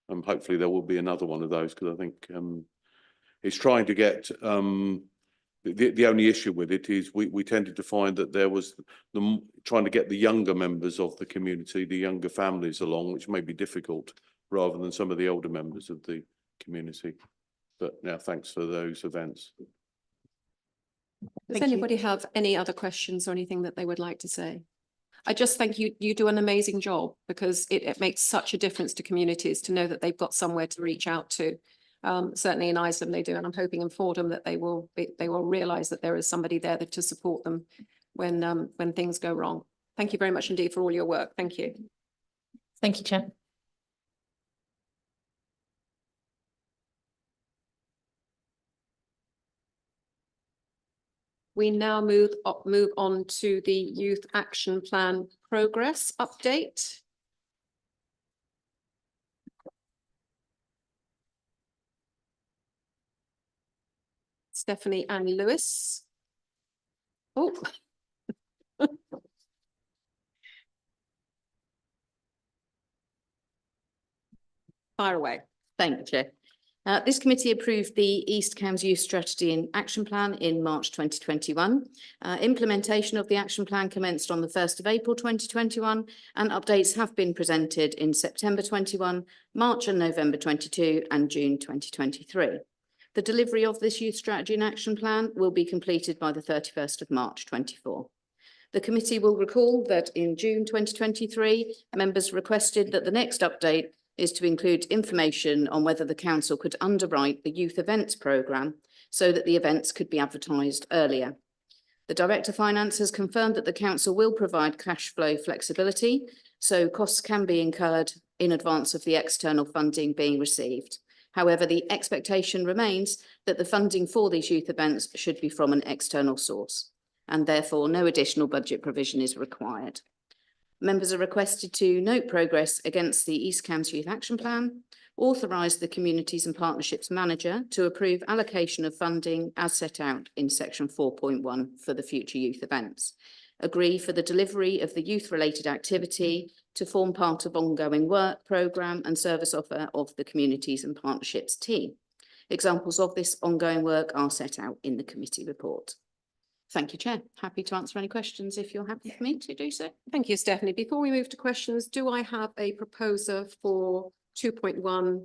hopefully there will be another one of those, because I think it's trying to get the only issue with it is we tended to find that there was trying to get the younger members of the community, the younger families along, which may be difficult, rather than some of the older members of the community. But now, thanks for those events. Does anybody have any other questions or anything that they would like to say? I just think you do an amazing job, because it makes such a difference to communities to know that they've got somewhere to reach out to. Certainly in Isleham they do, and I'm hoping in Fordham that they will realise that there is somebody there to support them when things go wrong. Thank you very much indeed for all your work. Thank you. Thank you, Chair. We now move on to the Youth Action Plan progress update. Stephanie Ann Lewis. Oh. Fire away. Thank you, Chair. This committee approved the East Cambs Youth Strategy and Action Plan in March 2021. Implementation of the action plan commenced on the 1st of April 2021, and updates have been presented in September 21, March and November 22, and June 2023. The delivery of this Youth Strategy and Action Plan will be completed by the 31st of March 24. The committee will recall that in June 2023, members requested that the next update is to include information on whether the council could underwrite the youth events programme so that the events could be advertised earlier. The Director of Finance has confirmed that the council will provide cash flow flexibility, so costs can be incurred in advance of the external funding being received. However, the expectation remains that the funding for these youth events should be from an external source, and therefore no additional budget provision is required. Members are requested to note progress against the East Cambs Youth Action Plan, authorise the Communities and Partnerships Manager to approve allocation of funding as set out in section 4.1 for the future youth events, agree for the delivery of the youth-related activity to form part of ongoing work, programme and service offer of the Communities and Partnerships team. Examples of this ongoing work are set out in the committee report. Thank you, Chair. Happy to answer any questions if you're happy for me to do so. Thank you, Stephanie. Before we move to questions, do I have a proposer for 2.1,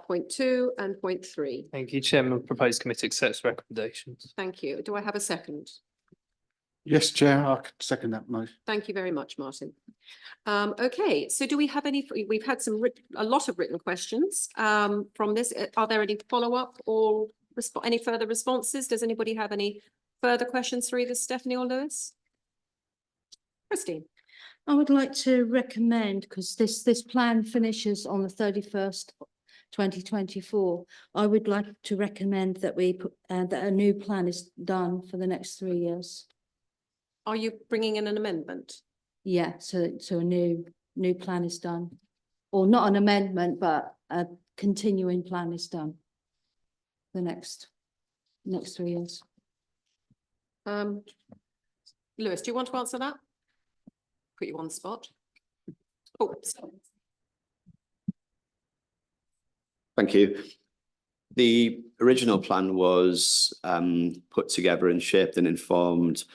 point 2 and point 3? Thank you, Chairman. Proposed committee accepts recommendations. Thank you. Do I have a second? Yes, Chair, I could second that motion. Thank you very much, Martin. Okay, so do we have any, we've had a lot of written questions from this. Are there any follow-up or any further responses? Does anybody have any further questions for either Stephanie or Lewis? Christine. I would like to recommend, because this plan finishes on the 31st, 2024. I would like to recommend that we put that a new plan is done for the next 3 years. Are you bringing in an amendment? Yeah, so a new plan is done, or not an amendment, but a continuing plan is done. The next 3 years. Lewis, do you want to answer that? Put you on the spot. Oh, sorry. Thank you. The original plan was put together and shaped and informed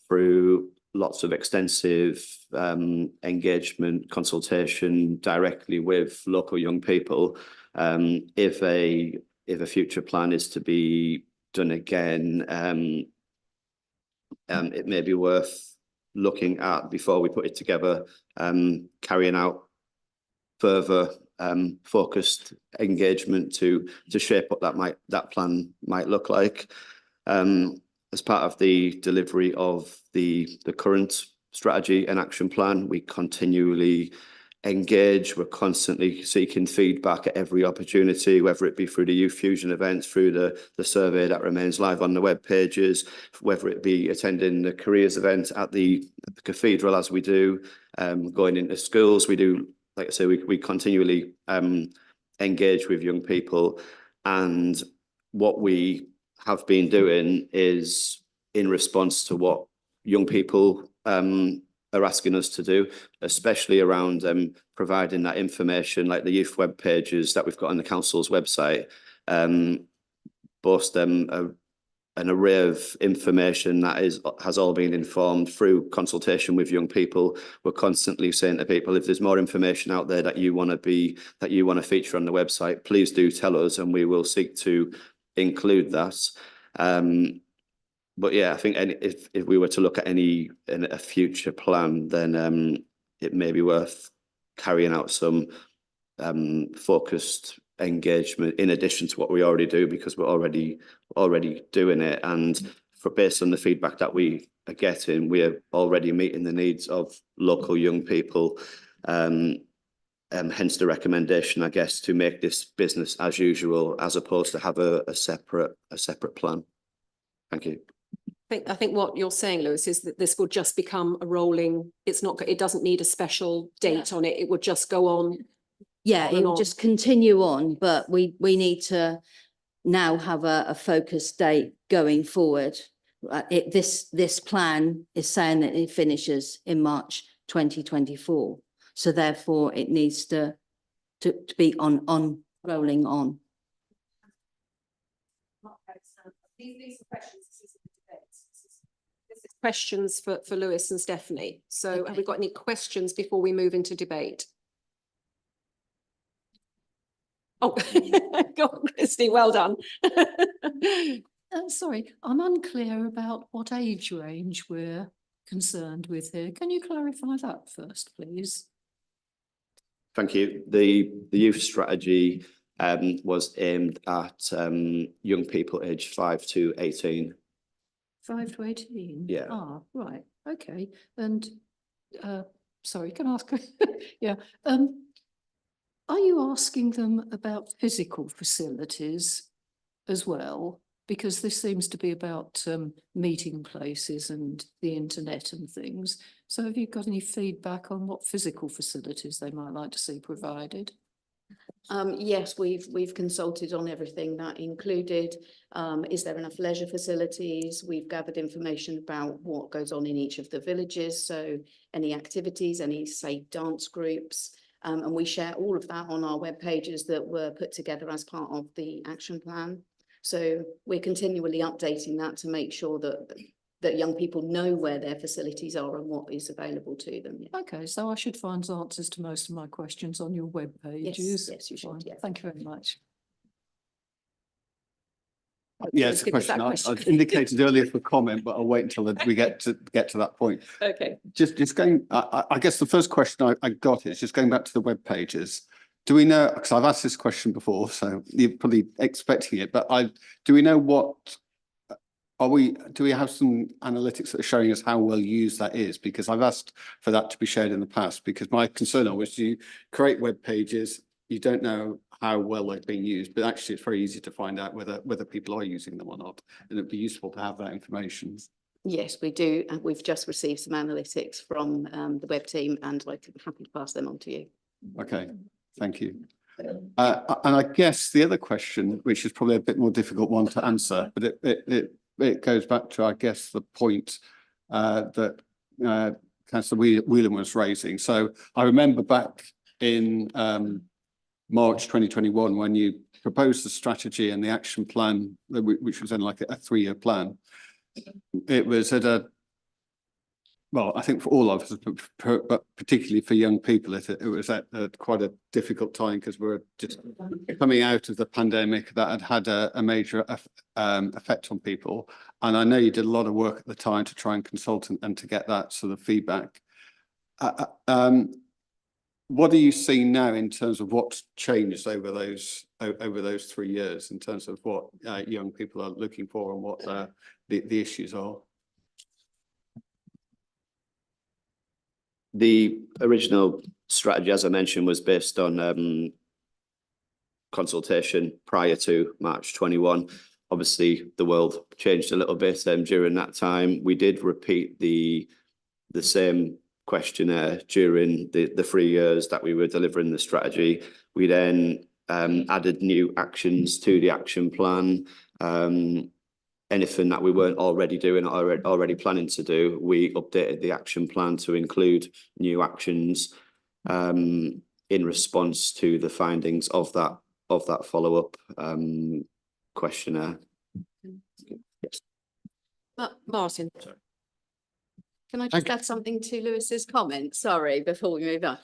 through lots of extensive engagement, consultation directly with local young people. If a future plan is to be done again, it may be worth looking at before we put it together, carrying out further focused engagement to shape what that plan might look like. As part of the delivery of the current strategy and action plan, we continually engage. We're constantly seeking feedback at every opportunity, whether it be through the Youth Fusion events, through the survey that remains live on the web pages, whether it be attending the careers event at the cathedral as we do, going into schools. We do, like I say, we continually engage with young people, and what we have been doing is in response to what young people are asking us to do, especially around providing that information, like the youth web pages that we've got on the council's website, boast an array of information that has all been informed through consultation with young people. We're constantly saying to people, if there's more information out there that you want to feature on the website, please do tell us, and we will seek to include that. But yeah, I think if we were to look at a future plan, then it may be worth carrying out some focused engagement in addition to what we already do, because we're already doing it. And based on the feedback that we are getting, we are already meeting the needs of local young people. Hence the recommendation, I guess, to make this business as usual, as opposed to have a separate plan. Thank you. I think what you're saying, Lewis, is that this will just become a rolling. It doesn't need a special date on it. It would just go on. Yeah, it will just continue on, but we need to now have a focused date going forward. This plan is saying that it finishes in March 2024. So therefore it needs to be on rolling on. These are questions. This is questions for Lewis and Stephanie. So have we got any questions before we move into debate? Oh, go on, Christy, well done. Sorry, I'm unclear about what age range we're concerned with here. Can you clarify that first, please? Thank you. The youth strategy was aimed at young people aged 5 to 18. 5 to 18? Yeah. Ah, right, okay. And sorry, can I ask? Yeah. Are you asking them about physical facilities as well? Because this seems to be about meeting places and the internet and things. So have you got any feedback on what physical facilities they might like to see provided? Yes, we've consulted on everything. That included, is there enough leisure facilities? We've gathered information about what goes on in each of the villages. So any activities, any say dance groups, and we share all of that on our web pages that were put together as part of the action plan. So we're continually updating that to make sure that that young people know where their facilities are and what is available to them. Yeah. Okay, so I should find answers to most of my questions on your web pages. Yes, you should, Fine. yeah. Thank you very much. Yeah, it's a Give us that question I indicated earlier for comment, but I'll wait until we get to that point. Okay. Just going, I guess the first question I got is just going back to the web pages. Do we know, because I've asked this question before, so you're probably expecting it, but do we know what, do we have some analytics that are showing us how well used that is? Because I've asked for that to be shared in the past, because my concern was you create web pages, you don't know how well they've been used, but actually it's very easy to find out whether people are using them or not. And it'd be useful to have that information. Yes, we do. And we've just received some analytics from the web team, and I'm happy to pass them on to you. Okay, thank you. And I guess the other question, which is probably a bit more difficult one to answer, but it goes back to, I guess, the point that Councillor Whelan was raising. So I remember back in March 2021, when you proposed the strategy and the action plan, which was in like a 3-year plan, it was at a, well, I think for all of us, but particularly for young people, it was at quite a difficult time, because we're just coming out of the pandemic that had a major effect on people. And I know you did a lot of work at the time to try and consult and to get that sort of feedback. What are you seeing now in terms of what's changed over those 3 years, in terms of what young people are looking for and what the issues are? The original strategy, as I mentioned, was based on consultation prior to March 21. Obviously, the world changed a little bit during that time. We did repeat the same questionnaire during the 3 years that we were delivering the strategy. We then added new actions to the action plan. Anything that we weren't already doing or already planning to do, we updated the action plan to include new actions in response to the findings of that follow-up questionnaire. Yes. Martin. Can I just add something to Lewis's comment? Sorry, before we move on.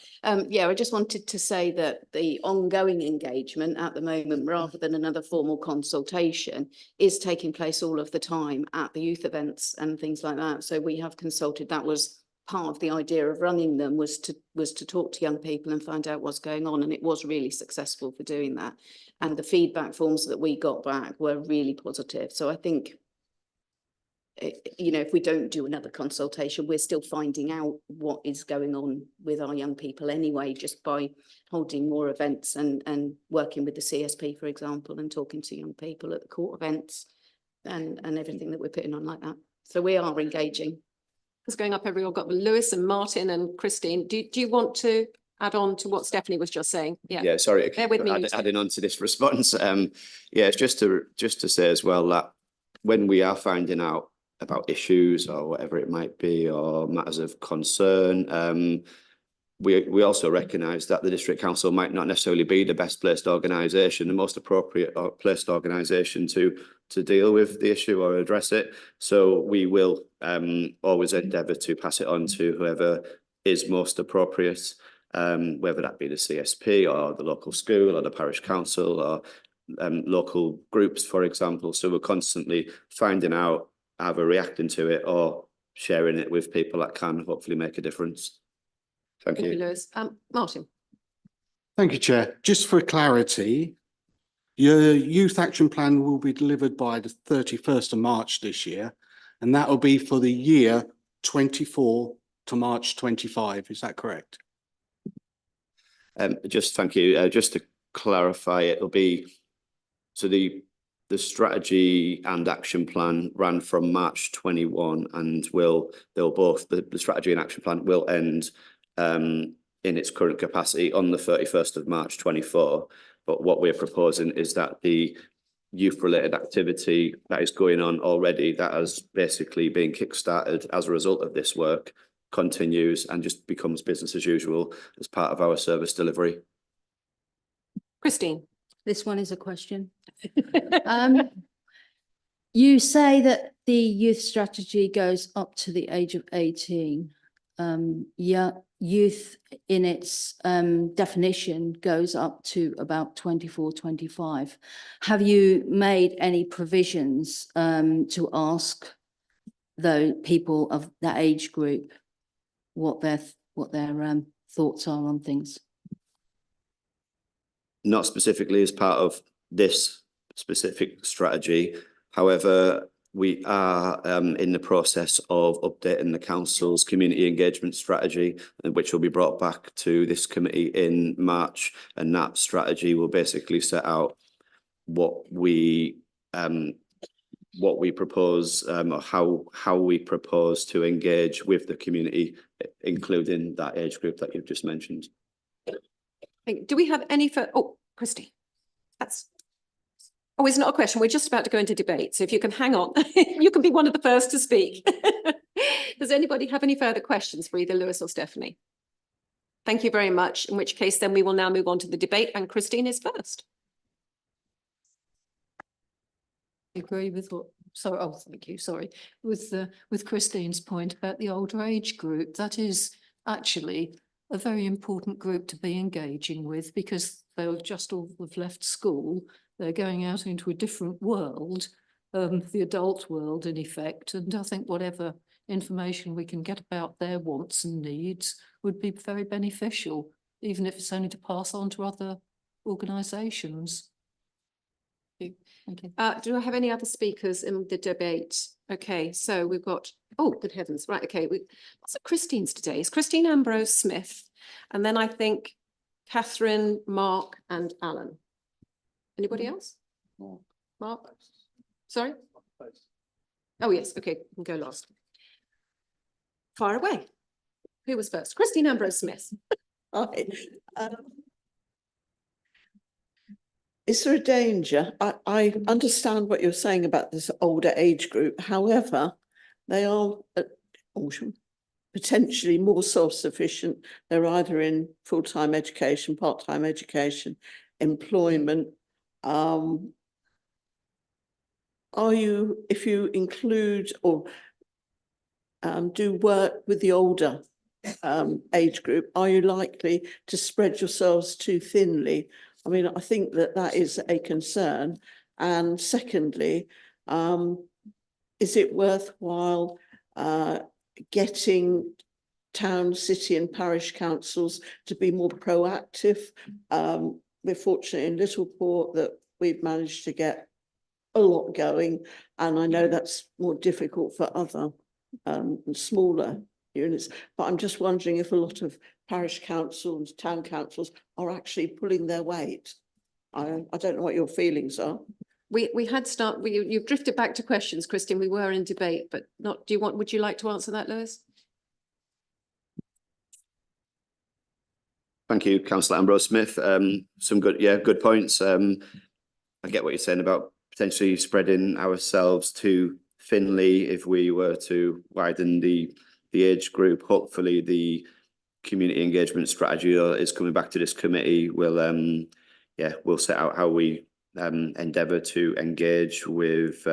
Yeah, I just wanted to say that the ongoing engagement at the moment, rather than another formal consultation, is taking place all of the time at the youth events and things like that. So we have consulted. That was part of the idea of running them, was to talk to young people and find out what's going on. And it was really successful for doing that. And the feedback forms that we got back were really positive. So I think, you know, if we don't do another consultation, we're still finding out what is going on with our young people anyway, just by holding more events and working with the CSP, for example, and talking to young people at the court events and everything that we're putting on like that. So we are engaging. It's going up everyone. Got Lewis and Martin and Christine. Do you want to add on to what Stephanie was just saying? Yeah, sorry, bear with me. adding on to this response. Yeah, it's just to say as well that when we are finding out about issues or whatever it might be, or matters of concern, we also recognise that the district council might not necessarily be the best placed organisation, the most appropriate placed organisation to deal with the issue or address it. So we will always endeavour to pass it on to whoever is most appropriate, whether that be the CSP or the local school or the parish council or local groups, for example. So we're constantly finding out, either reacting to it or sharing it with people that can hopefully make a difference. Thank you. Lewis. Martin. Thank you, Chair. Just for clarity, your youth action plan will be delivered by the 31st of March this year, and that will be for the year 24 to March 25. Is that correct? Just thank you. Just to clarify, it'll be, so the strategy and action plan ran from March 21 and they'll both, the strategy and action plan will end in its current capacity on the 31st of March 24. But what we're proposing is that the youth related activity that is going on already, that has basically been kick-started as a result of this work, continues and just becomes business as usual as part of our service delivery. Christine. This one is a question. You say that the youth strategy goes up to the age of 18. Yeah, youth in its definition goes up to about 24, 25. Have you made any provisions to ask those people of that age group what their thoughts are on things? Not specifically as part of this specific strategy. However, we are in the process of updating the council's community engagement strategy, which will be brought back to this committee in March. And that strategy will basically set out what we propose, or how we propose to engage with the community, including that age group that you've just mentioned. Do we have any oh, Christy, oh, it's not a question. We're just about to go into debate. So if you can hang on, you can be one of the first to speak. Does anybody have any further questions for either Lewis or Stephanie? Thank you very much. In which case, then we will now move on to the debate, and Christine is first. Agree with what, sorry, oh, thank you, sorry. With Christine's point about the older age group, that is actually a very important group to be engaging with, because they'll just all have left school. They're going out into a different world, the adult world in effect. And I think whatever information we can get about their wants and needs would be very beneficial, even if it's only to pass on to other organisations. Thank you. Do I have any other speakers in the debate? Okay, so we've got, oh, good heavens, right, okay. What's Christine's today? It's Christine Ambrose Smith, and then I think Catherine, Mark and Alan. Anybody else? Mark? Sorry? Oh, yes, okay, we'll go last. Fire away. Who was first? Christine Ambrose Smith. Hi. Is there a danger? I understand what you're saying about this older age group. However, they are potentially more self-sufficient. They're either in full-time education, part-time education, employment. Are you, if you include or do work with the older age group, are you likely to spread yourselves too thinly? I mean, I think that is a concern. And secondly, is it worthwhile getting town, city and parish councils to be more proactive? We're fortunate in Littleport that we've managed to get a lot going, and I know that's more difficult for other smaller units, but I'm just wondering if a lot of parish councils, town councils are actually pulling their weight. I don't know what your feelings are. You've drifted back to questions, Christine. We were in debate, but not, would you like to answer that, Lewis? Thank you, Councillor Ambrose Smith. Some good points. I get what you're saying about potentially spreading ourselves too thinly if we were to widen the age group. Hopefully the community engagement strategy is coming back to this committee. We'll set out how we endeavour to engage with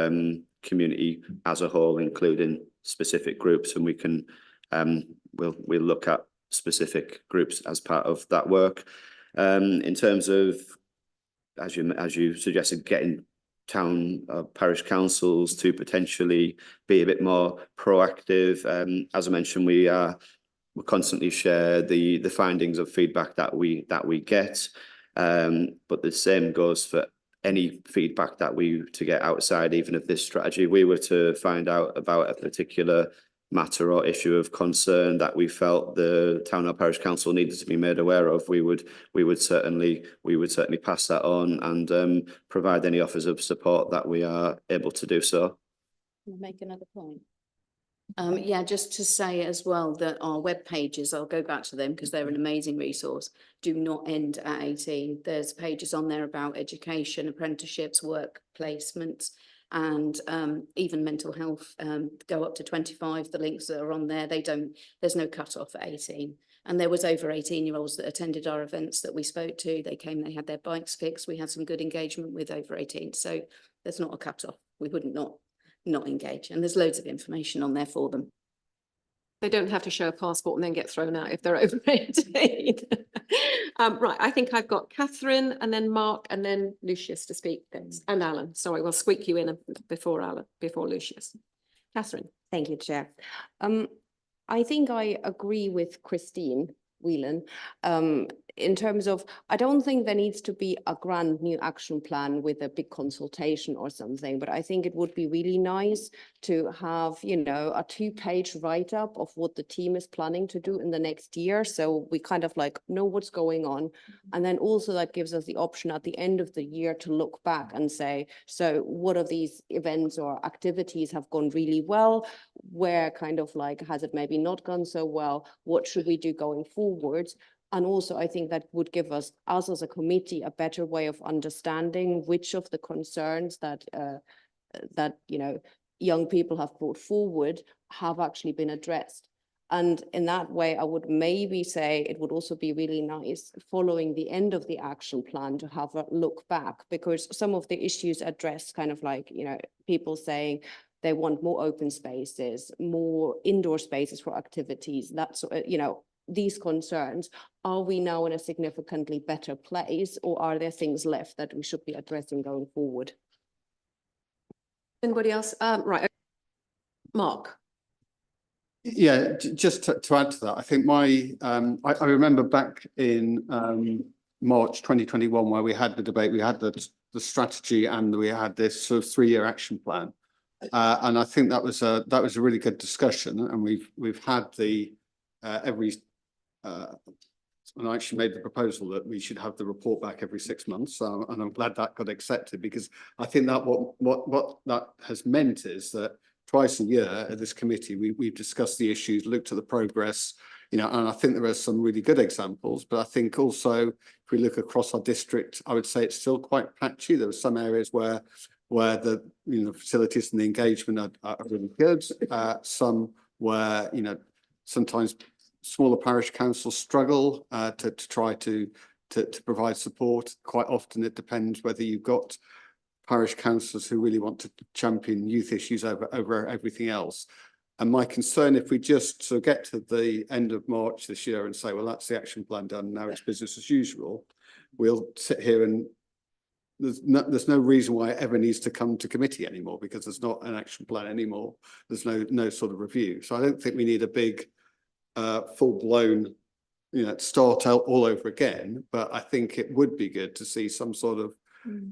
community as a whole, including specific groups, and we can we'll look at specific groups as part of that work. In terms of, as you suggested, getting town parish councils to potentially be a bit more proactive. As I mentioned, we constantly share the findings of feedback that we get, but the same goes for any feedback that we to get outside even of this strategy. We were to find out about a particular matter or issue of concern that we felt the town or parish council needed to be made aware of, we would certainly pass that on and provide any offers of support that we are able to do so. Can I make another point? Yeah, just to say as well that our web pages, I'll go back to them because they're an amazing resource, do not end at 18. There's pages on there about education, apprenticeships, work placements, and even mental health go up to 25. The links that are on there, there's no cut off at 18. And there was over 18-year-olds that attended our events that we spoke to. They came, they had their bikes fixed. We had some good engagement with over 18. So there's not a cut off. We wouldn't not not engage. And there's loads of information on there for them. They don't have to show a passport and then get thrown out if they're over 18. Right, I think I've got Catherine and then Mark and then Lucius to speak next, and Alan. Sorry, we'll squeak you in before Alan, before Lucius. Catherine. Thank you, Chair. I think I agree with Christine Whelan in terms of, I don't think there needs to be a grand new action plan with a big consultation or something, but I think it would be really nice to have, you know, a 2-page write-up of what the team is planning to do in the next year. So we kind of like know what's going on. And then also that gives us the option at the end of the year to look back and say, so what of these events or activities have gone really well? Where kind of like, has it maybe not gone so well? What should we do going forward? And also, I think that would give us as a committee, a better way of understanding which of the concerns that, you know, young people have brought forward have actually been addressed. And in that way, I would maybe say it would also be really nice following the end of the action plan to have a look back, because some of the issues addressed kind of like, you know, people saying they want more open spaces, more indoor spaces for activities, that's, you know, these concerns. Are we now in a significantly better place, or are there things left that we should be addressing going forward? Anybody else? Right. Mark. Yeah, just to add to that, I think I remember back in March 2021 where we had the debate, we had the strategy, and we had this sort of 3-year action plan, and I think that was a really good discussion, and we've had the and I actually made the proposal that we should have the report back every 6 months, and I'm glad that got accepted, because I think that what that has meant is that twice a year at this committee, we've discussed the issues, looked at the progress, you know, and I think there are some really good examples, but I think also if we look across our district, I would say it's still quite patchy. There are some areas where the, you know, facilities and the engagement are really good, some where, you know, sometimes smaller parish councils struggle to try to provide support. Quite often it depends whether you've got parish councillors who really want to champion youth issues over everything else. And my concern, if we just sort of get to the end of March this year and say, well, that's the action plan done, now it's business as usual, we'll sit here and there's no reason why it ever needs to come to committee anymore, because there's not an action plan anymore. There's no sort of review. So I don't think we need a big full-blown, you know, start out all over again, but I think it would be good to see some sort of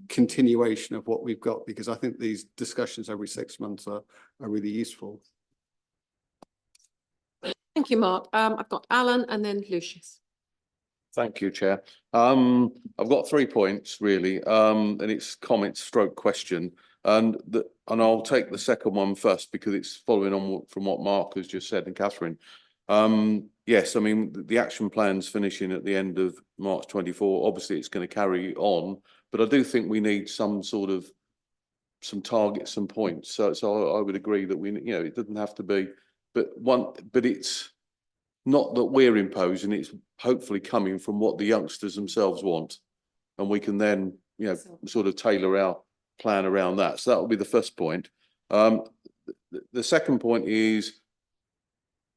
continuation of what we've got, because I think these discussions every 6 months are really useful. Thank you, Mark. I've got Alan and then Lucius. Thank you, Chair. I've got 3 points really, and it's comment stroke question, and I'll take the second one first because it's following on from what Mark has just said and Catherine. Yes, I mean, the action plan's finishing at the end of March 24. Obviously, it's going to carry on, but I do think we need some targets, some points. So I would agree that we, you know, it doesn't have to be, but it's not that we're imposing, it's hopefully coming from what the youngsters themselves want. And we can then, you know, sort of tailor our plan around that. So that will be the first point. The second point is,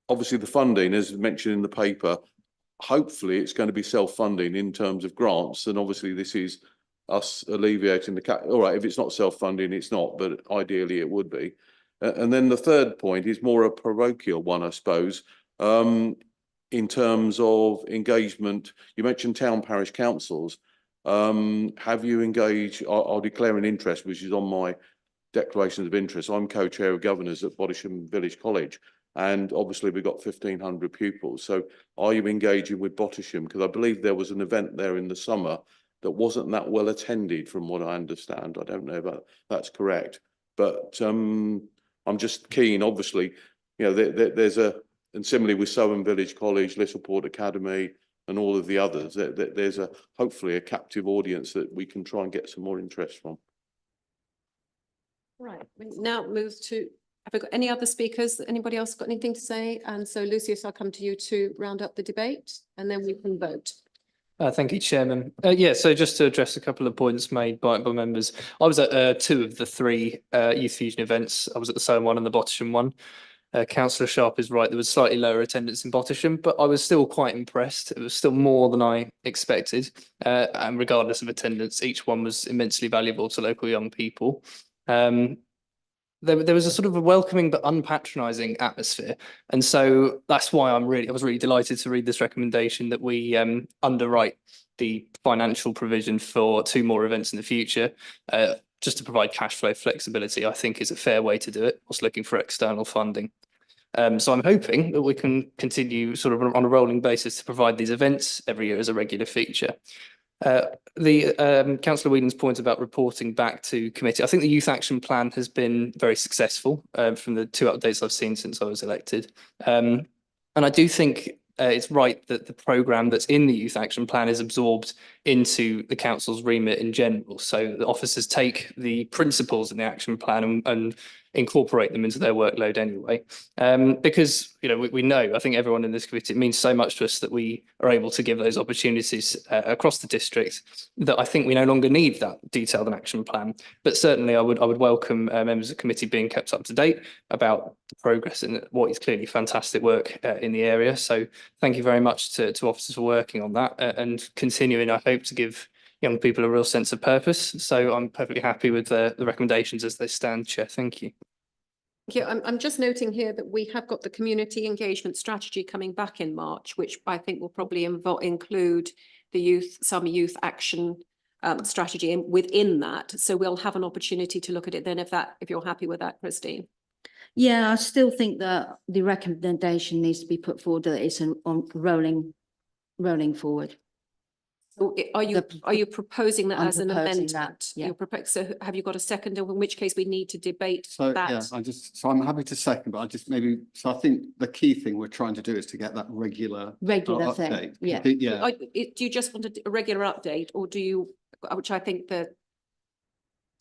obviously the funding, as mentioned in the paper, hopefully it's going to be self-funding in terms of grants. And obviously this is us alleviating the cap. All right, if it's not self-funding, it's not, but ideally it would be. And then the third point is more a parochial one, I suppose. In terms of engagement, you mentioned town parish councils. Have you engaged, I'll declare an interest, which is on my declarations of interest. I'm co-chair of governors at Bottisham Village College. And obviously we've got 1,500 pupils. So are you engaging with Bottisham? Because I believe there was an event there in the summer that wasn't that well attended from what I understand. I don't know if that's correct. But I'm just keen, obviously, you know, there's and similarly with Southern Village College, Littleport Academy and all of the others, there's hopefully a captive audience that we can try and get some more interest from. Right, we now move to, have we got any other speakers? Anybody else got anything to say? And so Lucius, I'll come to you to round up the debate and then we can vote. Thank you, Chairman. Yeah, so just to address a couple of points made by members, I was at two of the three Youth Fusion events. I was at the Soham one and the Bottisham one. Councillor Sharp is right, there was slightly lower attendance in Bottisham, but I was still quite impressed. It was still more than I expected. And regardless of attendance, each one was immensely valuable to local young people. There was a sort of a welcoming but unpatronising atmosphere. And so that's why I was really delighted to read this recommendation that we underwrite the financial provision for 2 more events in the future. Just to provide cash flow flexibility, I think is a fair way to do it, whilst looking for external funding. So I'm hoping that we can continue sort of on a rolling basis to provide these events every year as a regular feature. Councillor Whedon's point about reporting back to committee, I think the Youth Action Plan has been very successful from the 2 updates I've seen since I was elected. And I do think it's right that the programme that's in the Youth Action Plan is absorbed into the council's remit in general. So the officers take the principles in the action plan and incorporate them into their workload anyway. Because, you know, we know, I think everyone in this committee, it means so much to us that we are able to give those opportunities across the district, that I think we no longer need that detailed and action plan. But certainly I would welcome members of the committee being kept up to date about the progress in what is clearly fantastic work in the area. So thank you very much to officers for working on that and continuing, I hope, to give young people a real sense of purpose. So I'm perfectly happy with the recommendations as they stand, Chair. Thank you. Yeah, I'm just noting here that we have got the community engagement strategy coming back in March, which I think will probably include the some youth action strategy within that. So we'll have an opportunity to look at it then if you're happy with that, Christine. Yeah, I still think that the recommendation needs to be put forward that it's on rolling forward. So are you proposing that I'm as an proposing amendment? that, yeah. So have you got a second, in which case we need to debate So, that? yeah, I'm happy to second, but I think the key thing we're trying to do is to get that regular thing, update. yeah. Yeah. Do you just want a regular update, or do you, which I think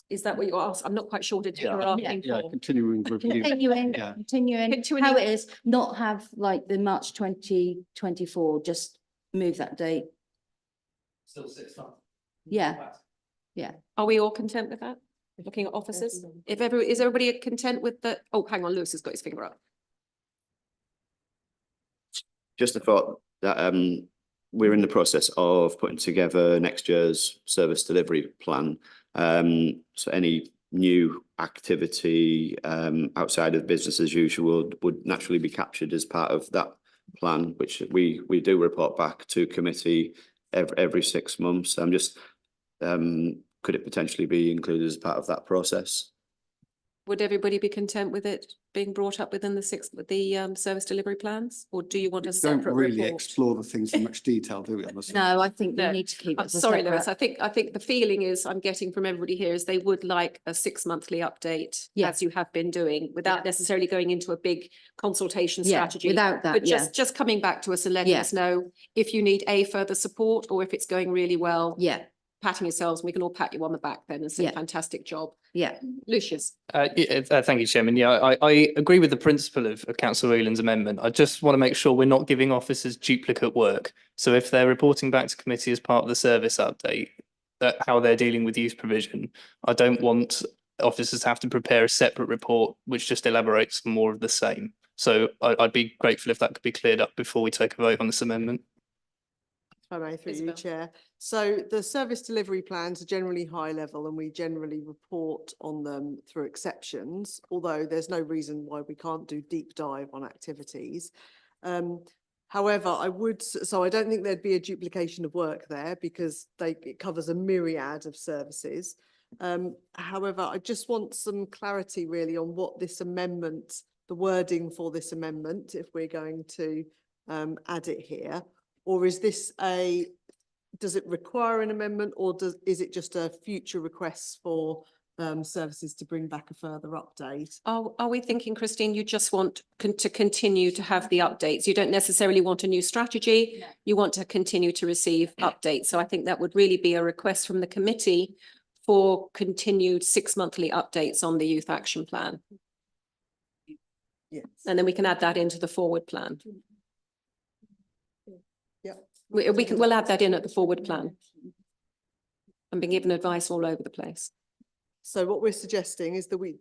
is that what you're asking? I'm not quite sure what you're asking Yeah, for. continuing review. Continuing Continuing. how it is, not have like the March 2024, just move that date. Still 6 months. Yeah, yeah. Are we all content with that? Looking at officers? Is everybody content with the, oh, hang on, Lewis has got his finger up. Just a thought that we're in the process of putting together next year's service delivery plan. So any new activity outside of business as usual would naturally be captured as part of that plan, which we do report back to committee every 6 months. I'm just could it potentially be included as part of that process? Would everybody be content with it being brought up within the service delivery plans, or do you want a separate Don't really report? explore the things in much detail, do we? No, I think we No. need to keep it I'm as a sorry, Lewis. separate. I think the feeling is I'm getting from everybody here is they would like a 6-monthly update, Yeah. as you have been doing, without necessarily going into a big consultation Yeah, strategy. without that, But yeah. just coming back to us and letting Yeah. us know if you need further support, or if it's going really well. Yeah, Patting yourselves, and we can all pat you on the back then and say, Yeah. fantastic job. yeah. Lucius. Thank you, Chairman. Yeah, I agree with the principle of Councillor Whelan's amendment. I just want to make sure we're not giving officers duplicate work. So if they're reporting back to committee as part of the service update, how they're dealing with youth provision, I don't want officers to have to prepare a separate report which just elaborates more of the same. So I'd be grateful if that could be cleared up before we take a vote on this amendment. If I may, through you, Chair. So the service delivery plans are generally high level, and we generally report on them through exceptions, although there's no reason why we can't do deep dive on activities. However, I don't think there'd be a duplication of work there, because it covers a myriad of services. However, I just want some clarity really on what this amendment, the wording for this amendment, if we're going to add it here. Or is this does it require an amendment, or is it just a future request for services to bring back a further update? Are we thinking, Christine, you just want to continue to have the updates? You don't necessarily want a new strategy. No. You want to continue to receive updates. So I think that would really be a request from the committee for continued 6-monthly updates on the youth action plan. Yes. And then we can add that into the forward plan. Yeah. We'll add that in at the forward plan. I'm being given advice all over the place. So what we're suggesting is that we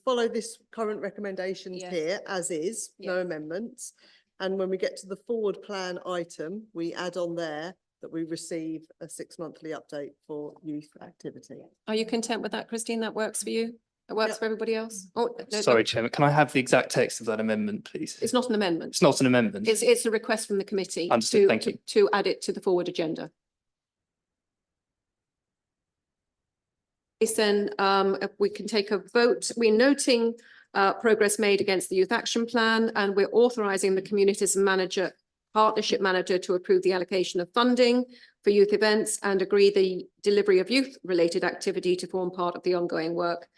follow this current recommendations Yes. here as is, no amendments. And when we get to the forward plan item, we add on there that we receive a 6-monthly update for youth activity. Are you content with that, Christine? That works for you? It works for everybody else? Oh, no, Sorry, no, Chairman, can I have the exact text of that amendment, please? it's not an amendment. It's not an amendment. It's a request from the committee Understood, to, thank you. to add it to the forward agenda. Is then, if we can take a vote, we're noting progress made against the youth action plan, and we're authorising the communities manager, partnership manager to approve the allocation of funding for youth events and agree the delivery of youth related activity to form part of the ongoing work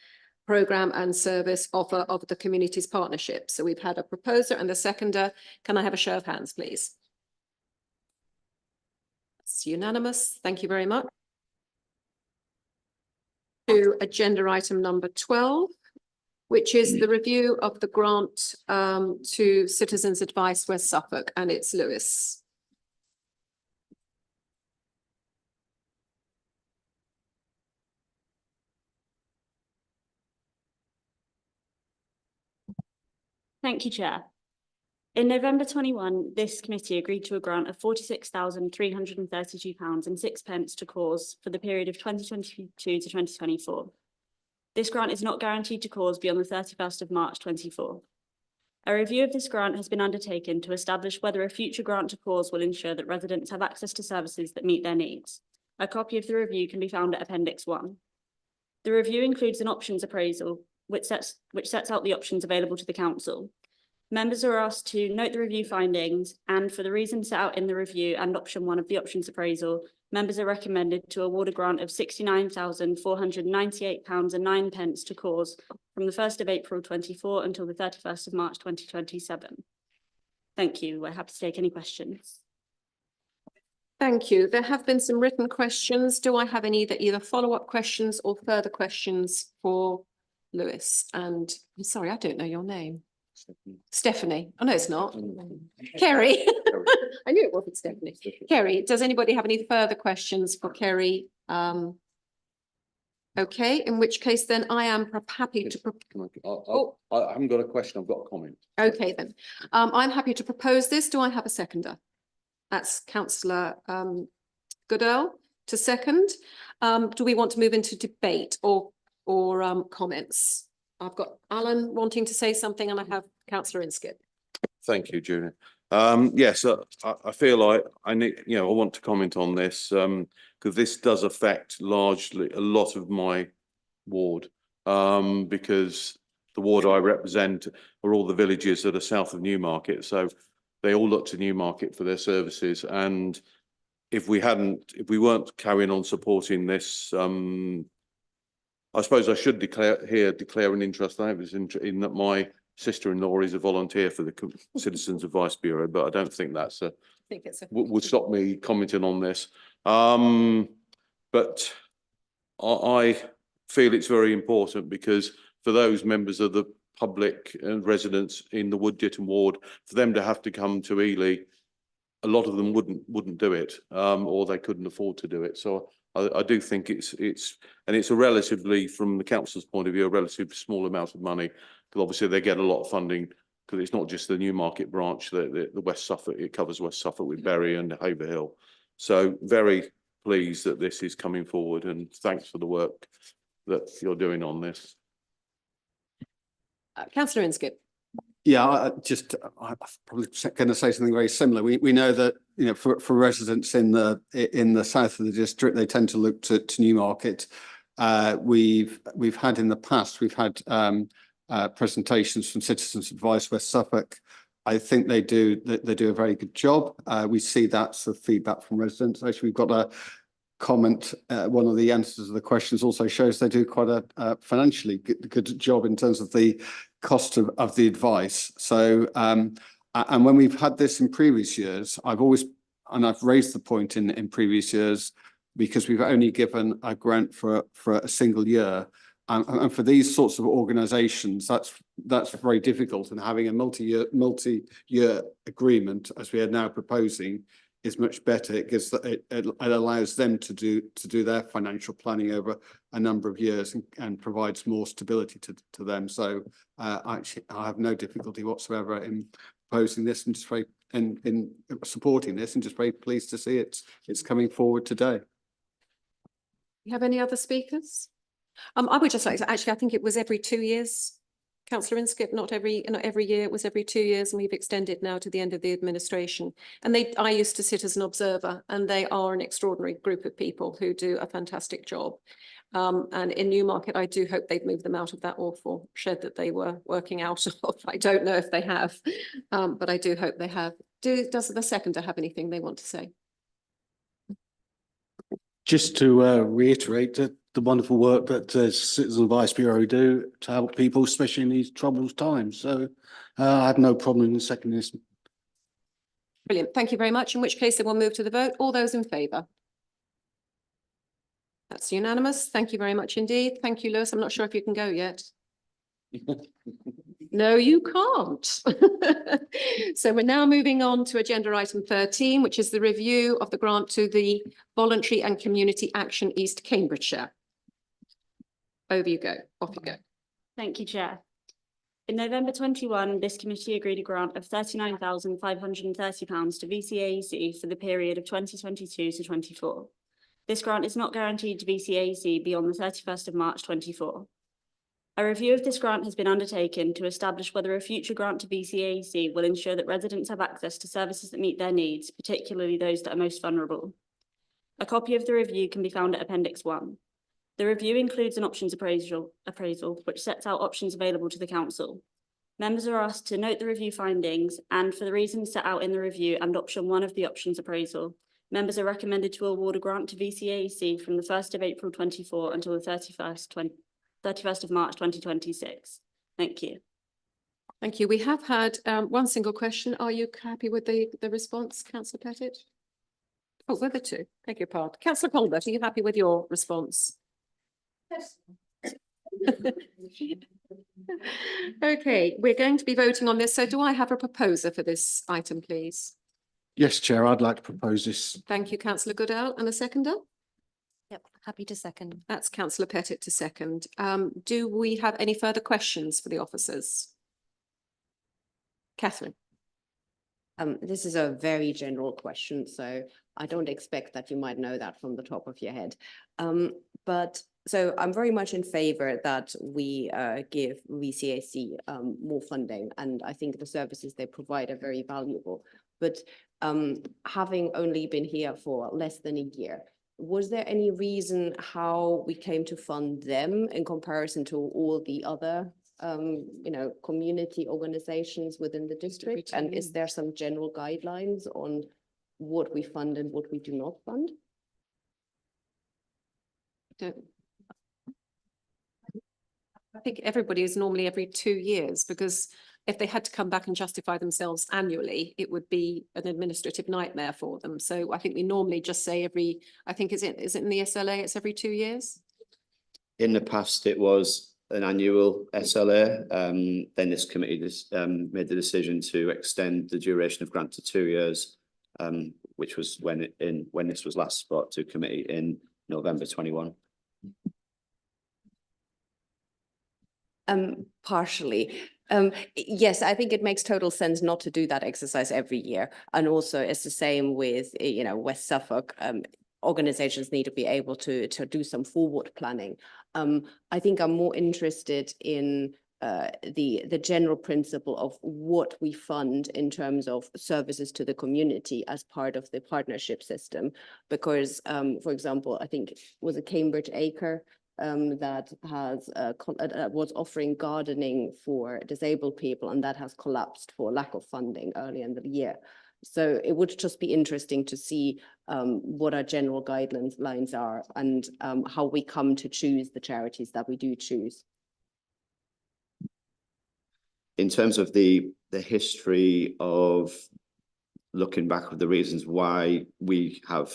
programme and service offer of the communities partnership. So we've had a proposer and a seconder. Can I have a show of hands, please? It's unanimous. Thank you very much. To agenda item number 12, which is the review of the grant to Citizens Advice West Suffolk, and it's Lewis. Thank you, Chair. In November 21, this committee agreed to a grant of £46,332.06 to cause for the period of 2022 to 2024. This grant is not guaranteed to cause beyond the 31st of March 24. A review of this grant has been undertaken to establish whether a future grant to cause will ensure that residents have access to services that meet their needs. A copy of the review can be found at Appendix 1. The review includes an options appraisal, which sets out the options available to the council. Members are asked to note the review findings, and for the reasons set out in the review and option 1 of the options appraisal, members are recommended to award a grant of £69,498.09 to cause from the 1st of April 24 until the 31st of March 2027. Thank you. We're happy to take any questions. Thank you. There have been some written questions. Do I have any that either follow-up questions or further questions for Lewis? And I'm sorry, I don't know your name. Stephanie. Oh, no, it's not. Kerry. I knew it wasn't Stephanie. Kerry, does anybody have any further questions for Kerry? Okay, in which case then I am happy to. I haven't got a question, I've got a comment. Okay, then. I'm happy to propose this. Do I have a seconder? That's Councillor Goodell to second. Do we want to move into debate or comments? I've got Alan wanting to say something and I have Councillor Inskip. Thank you, Junior. Yes, I feel like I need, I want to comment on this because this does affect largely a lot of my ward because the ward I represent are all the villages that are south of Newmarket. So they all look to Newmarket for their services. And if we weren't carrying on supporting this, I suppose I should declare an interest. I have in that my sister-in-law is a volunteer for the Citizens Advice Bureau, but I don't think that's would stop me commenting on this. But I feel it's very important because for those members of the public and residents in the Wood Ditton ward, for them to have to come to Ely, a lot of them wouldn't do it, or they couldn't afford to do it. So I do think it's a relatively, from the council's point of view, a relatively small amount of money, because obviously they get a lot of funding because it's not just the Newmarket branch, the West Suffolk, it covers West Suffolk with Bury and Haverhill. So very pleased that this is coming forward, and thanks for the work that you're doing on this. Councillor Inskip. Yeah, I'm probably going to say something very similar. We know that for residents in the south of the district, they tend to look to Newmarket. We've had in the past presentations from Citizens Advice West Suffolk. I think they do a very good job. We see that sort of feedback from residents. Actually, we've got a comment. One of the answers to the questions also shows they do quite a financially good job in terms of the cost of the advice. So, and when we've had this in previous years, I've raised the point in previous years because we've only given a grant for a single year. And for these sorts of organisations, that's very difficult. And having a multi-year agreement, as we are now proposing, is much better. It gives, it allows them to do their financial planning over a number of years and provides more stability to them. So actually, I have no difficulty whatsoever in proposing this and just very, in supporting this, and just very pleased to see it's coming forward today. You have any other speakers? I would just like to, actually, I think it was every 2 years. Councillor Inskip, not every year, it was every 2 years, and we've extended now to the end of the administration. And I used to sit as an observer, and they are an extraordinary group of people who do a fantastic job. And in Newmarket, I do hope they've moved them out of that awful shed that they were working out of. I don't know if they have, but I do hope they have. Does the seconder have anything they want to say? Just to reiterate that the wonderful work that Citizen Advice Bureau do to help people, especially in these troubled times. So I have no problem in seconding this. Brilliant. Thank you very much. In which case, then we'll move to the vote. All those in favour? That's unanimous. Thank you very much indeed. Thank you, Lewis. I'm not sure if you can go yet. No, you can't. So we're now moving on to agenda item 13, which is the review of the grant to the Voluntary and Community Action East Cambridgeshire. Over you go. Off you go. Thank you, Chair. In November 21, this committee agreed a grant of £39,530 to VCAEC for the period of 2022 to 24. This grant is not guaranteed to VCAEC beyond the 31st of March 24. A review of this grant has been undertaken to establish whether a future grant to VCAEC will ensure that residents have access to services that meet their needs, particularly those that are most vulnerable. A copy of the review can be found at Appendix 1. The review includes an options appraisal, which sets out options available to the council. Members are asked to note the review findings, and for the reasons set out in the review and option 1 of the options appraisal, members are recommended to award a grant to VCAEC from the 1st of April 24 until the 31st of March 2026. Thank you. Thank you. We have had one single question. Are you happy with the response, Councillor Pettit? Oh, were there two? Beg your pardon. Councillor Colbert, are you happy with your response? Yes. Okay, we're going to be voting on this. So do I have a proposer for this item, please? Yes, Chair, I'd like to propose this. Thank you, Councillor Goodall. And a seconder? Yep, happy to second. That's Councillor Pettit to second. Do we have any further questions for the officers? Catherine. This is a very general question, so I don't expect that you might know that from the top of your head. So I'm very much in favour that we give VCAC more funding, and I think the services they provide are very valuable. But having only been here for less than a year, was there any reason how we came to fund them in comparison to all the other community organizations within the district? And is there some general guidelines on what we fund and what we do not fund? I think everybody is normally every 2 years, because if they had to come back and justify themselves annually, it would be an administrative nightmare for them. So I think we normally just say every, I think is it in the SLA, it's every 2 years? In the past, it was an annual SLA. Then this committee made the decision to extend the duration of grant to 2 years, which was when this was last brought to committee in November 21. Partially. Yes, I think it makes total sense not to do that exercise every year. And also it's the same with, West Suffolk. Organizations need to be able to do some forward planning. I think I'm more interested in the general principle of what we fund in terms of services to the community as part of the partnership system. Because, for example, I think it was a Cambridge Acre that has was offering gardening for disabled people, and that has collapsed for lack of funding early in the year. So it would just be interesting to see what our general guidelines are and how we come to choose the charities that we do choose. In terms of the history of looking back at the reasons why we have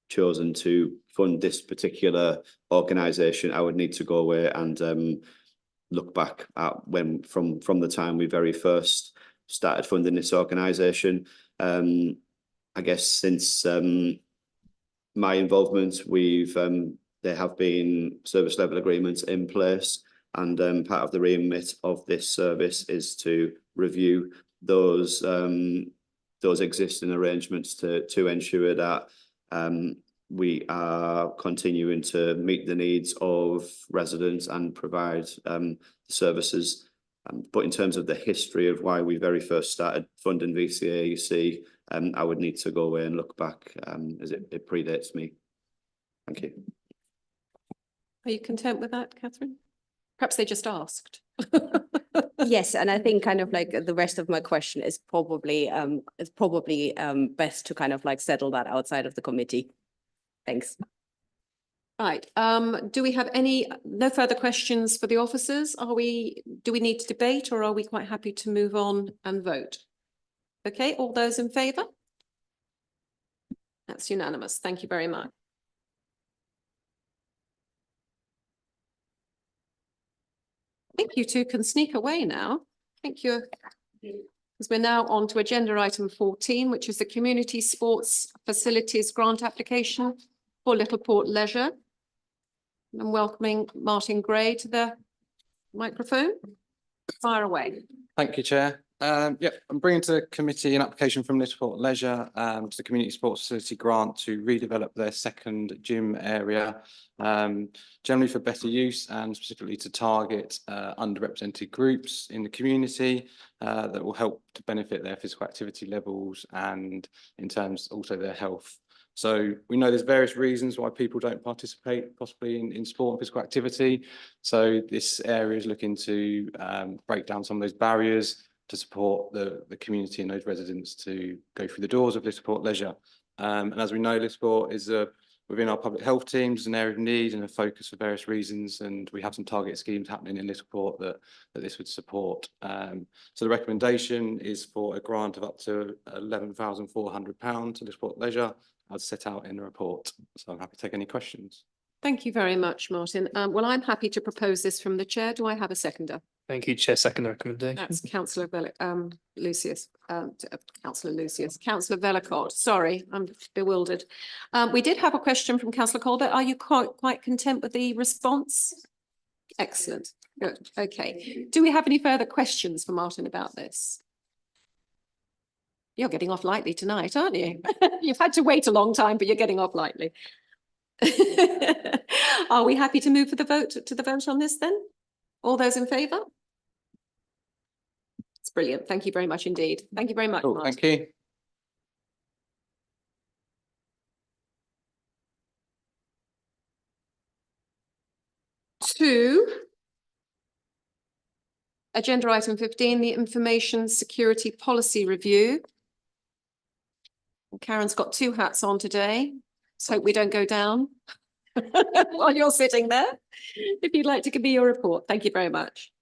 chosen to fund this particular organisation, I would need to go away and look back at when from the time we very first started funding this organisation. I guess since my involvement, there have been service level agreements in place, and part of the remit of this service is to review those existing arrangements to ensure that we are continuing to meet the needs of residents and provide services. But in terms of the history of why we very first started funding VCA, you see, I would need to go away and look back, as it predates me. Thank you. Are you content with that, Catherine? Perhaps they just asked. Yes, and I think kind of like the rest of my question is probably best to kind of like settle that outside of the committee. Thanks. Right, do we have no further questions for the officers? Do we need to debate, or are we quite happy to move on and vote? Okay, all those in favour? That's unanimous. Thank you very much. I think you two can sneak away now. Thank you. Because we're now on to agenda item 14, which is the Community Sports Facilities Grant Application for Littleport Leisure. I'm welcoming Martin Gray to the microphone. Fire away. Thank you, Chair. I'm bringing to the committee an application from Littleport Leisure to the Community Sports Facility Grant to redevelop their second gym area, generally for better use and specifically to target underrepresented groups in the community that will help to benefit their physical activity levels and in terms also their health. So we know there's various reasons why people don't participate possibly in sport and physical activity. So this area is looking to break down some of those barriers to support the community and those residents to go through the doors of Littleport Leisure. And as we know, Littleport is within our public health teams, an area of need and a focus for various reasons. And we have some target schemes happening in Littleport that this would support. So the recommendation is for a grant of up to £11,400 to Littleport Leisure, as set out in the report. So I'm happy to take any questions. Thank you very much, Martin. Well, I'm happy to propose this from the chair. Do I have a seconder? Thank you, Chair. Second recommendation. That's Councillor Lucius. Councillor Lucius. Councillor Vellacott. Sorry, I'm bewildered. We did have a question from Councillor Colbert. Are you quite content with the response? Excellent. Good. Okay. Do we have any further questions for Martin about this? You're getting off lightly tonight, aren't you? You've had to wait a long time, but you're getting off lightly. Are we happy to move to the vote on this then? All those in favour? It's brilliant. Thank you very much indeed. Thank you very much, Martin. Thank you. To agenda item 15, the Information Security Policy Review. Karen's got two hats on today. Let's hope we don't go down while you're sitting there. If you'd like to give me your report. Thank you very much.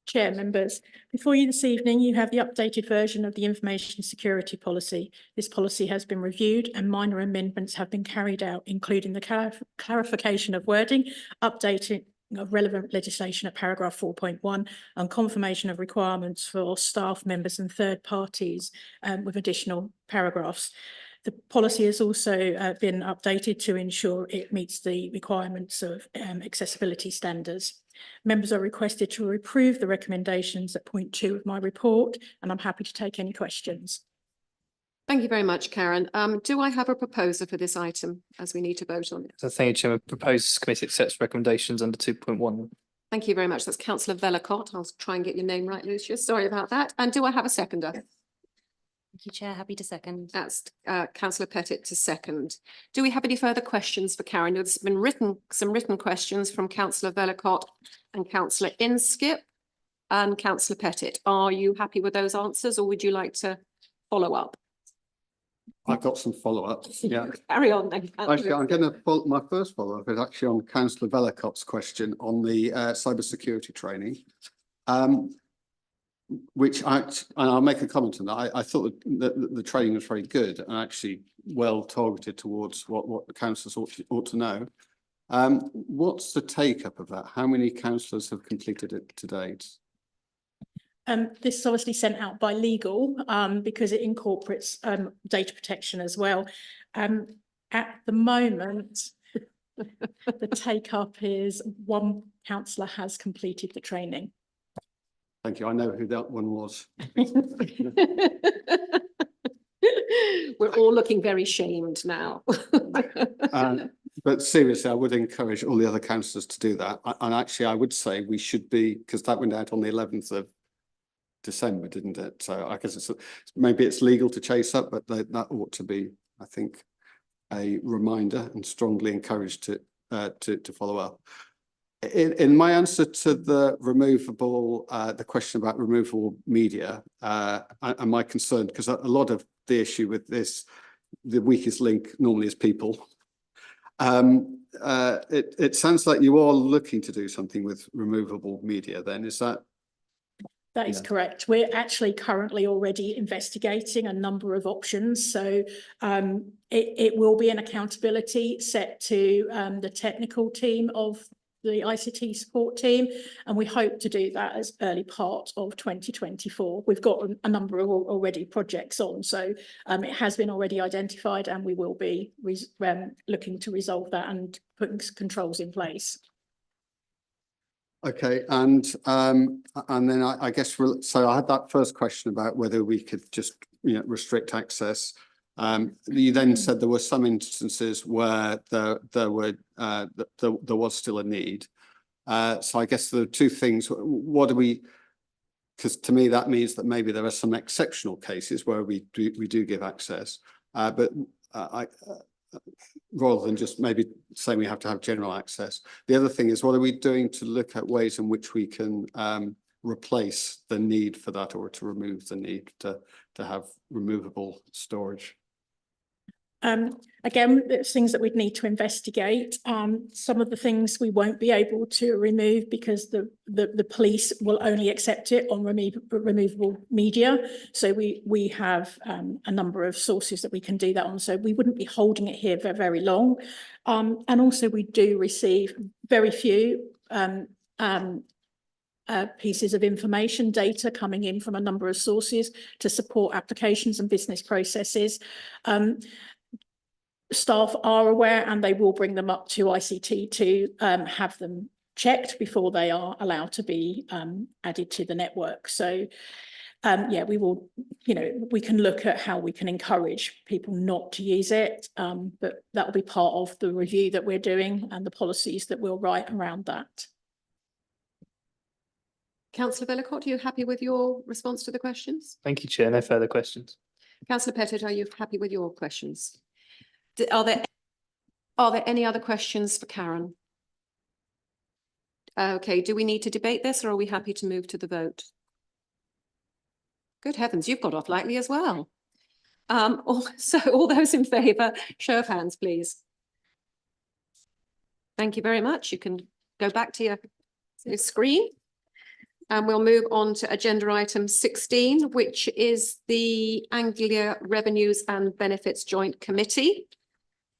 Chair, members, before you this evening, you have the updated version of the Information Security Policy. This policy has been reviewed and minor amendments have been carried out, including the clarification of wording, updating of relevant legislation at paragraph 4.1 and confirmation of requirements for staff members and third parties with additional paragraphs. The policy has also been updated to ensure it meets the requirements of accessibility standards. Members are requested to approve the recommendations at point 2 of my report, and I'm happy to take any questions. Thank you very much, Karen. Do I have a proposer for this item as we need to vote on it? So thank you, Chairman. Proposed committee accepts recommendations under 2.1. Thank you very much. That's Councillor Vellacott. I'll try and get your name right, Lucius. Sorry about that. And do I have a seconder? Thank you, Chair. Happy to second. That's Councillor Pettit to second. Do we have any further questions for Karen? There's been some written questions from Councillor Vellacott and Councillor Inskip and Councillor Pettit. Are you happy with those answers, or would you like to follow up? I've got some follow-ups. Yeah. Carry on then. Actually, I'm going to my first follow-up is actually on Councillor Vellacott's question on the cybersecurity training, which I'll make a comment on that. I thought that the training was very good and actually well targeted towards what the councillors ought to know. What's the take-up of that? How many councillors have completed it to date? This is obviously sent out by legal, because it incorporates, data protection as well. At the moment, the take up is one councillor has completed the training. Thank you. I know who that one was. We're all looking very shamed now. But seriously, I would encourage all the other councillors to do that. And actually, I would say we should be, because that went out on the 11th of December, didn't it? So I guess maybe it's legal to chase up, but that ought to be, I think, a reminder, and strongly encouraged to follow up. In my answer to the removable, the question about removable media, and my concern, because a lot of the issue with this, the weakest link normally is people. It sounds like you are looking to do something with removable media then, is that? That is correct. We're actually currently already investigating a number of options. So it will be an accountability set to the technical team of the ICT support team, and we hope to do that as early part of 2024. We've got a number of already projects on, so it has been already identified, and we will be looking to resolve that and putting controls in place. Okay, and then I guess, so I had that first question about whether we could just, restrict access. You then said there were some instances where there was still a need. So I guess there are two things. What do we? Because to me that means that maybe there are some exceptional cases where we do give access, but rather than just maybe saying we have to have general access. The other thing is, what are we doing to look at ways in which we can replace the need for that, or to remove the need to have removable storage? Again, there's things that we'd need to investigate. Some of the things we won't be able to remove because the police will only accept it on removable media. So we have a number of sources that we can do that on. So we wouldn't be holding it here for very long. And also we do receive very few pieces of information, data coming in from a number of sources to support applications and business processes. Staff are aware, and they will bring them up to ICT to have them checked before they are allowed to be added to the network. So yeah, we will, we can look at how we can encourage people not to use it, but that will be part of the review that we're doing and the policies that we'll write around that. Councillor Vellacott, are you happy with your response to the questions? Thank you, Chair. No further questions. Councillor Pettit, are you happy with your questions? Are there any other questions for Karen? Okay, do we need to debate this, or are we happy to move to the vote? Good heavens, you've got off lightly as well. So all those in favour, show of hands, please. Thank you very much. You can go back to your screen. And we'll move on to agenda item 16, which is the Anglia Revenues and Benefits Joint Committee.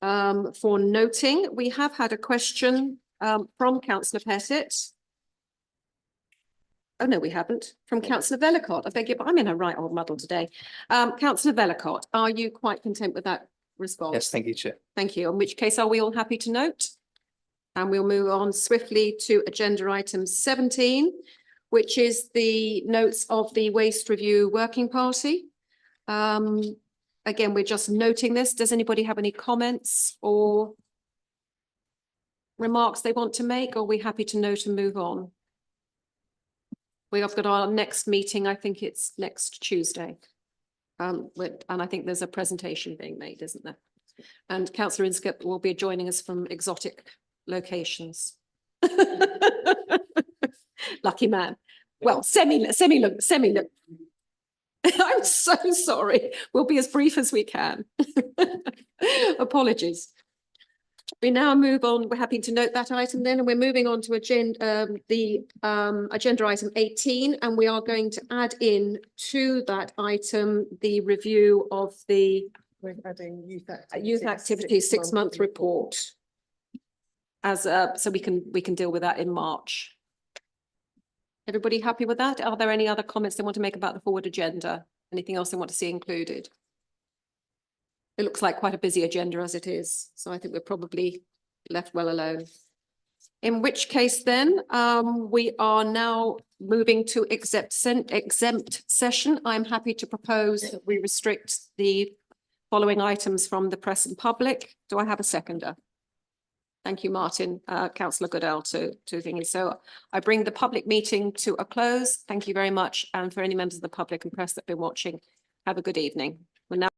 For noting, we have had a question from Councillor Pettit. Oh, no, we haven't. From Councillor Vellacott. I beg your pardon, I'm in a right old muddle today. Councillor Vellacott, are you quite content with that response? Yes, thank you, Chair. Thank you. In which case, are we all happy to note? And we'll move on swiftly to agenda item 17, which is the notes of the Waste Review Working Party. Again, we're just noting this. Does anybody have any comments or remarks they want to make, or are we happy to note and move on? We have got our next meeting, I think it's next Tuesday. And I think there's a presentation being made, isn't there? And Councillor Inskip will be joining us from exotic locations. Lucky man. Well, semi. I'm so sorry. We'll be as brief as we can. Apologies. We now move on. We're happy to note that item then, and we're moving on to agenda item 18, and we are going to add in to that item the review of the youth activity 6-month report. As so we can deal with that in March. Everybody happy with that? Are there any other comments they want to make about the forward agenda? Anything else they want to see included? It looks like quite a busy agenda as it is, so I think we're probably left well alone. In which case then, we are now moving to exempt session. I'm happy to propose that we restrict the following items from the press and public. Do I have a seconder? Thank you, Martin, councillor Goodell to thingy. So I bring the public meeting to a close. Thank you very much. And for any members of the public and press that have been watching, have a good evening. We're now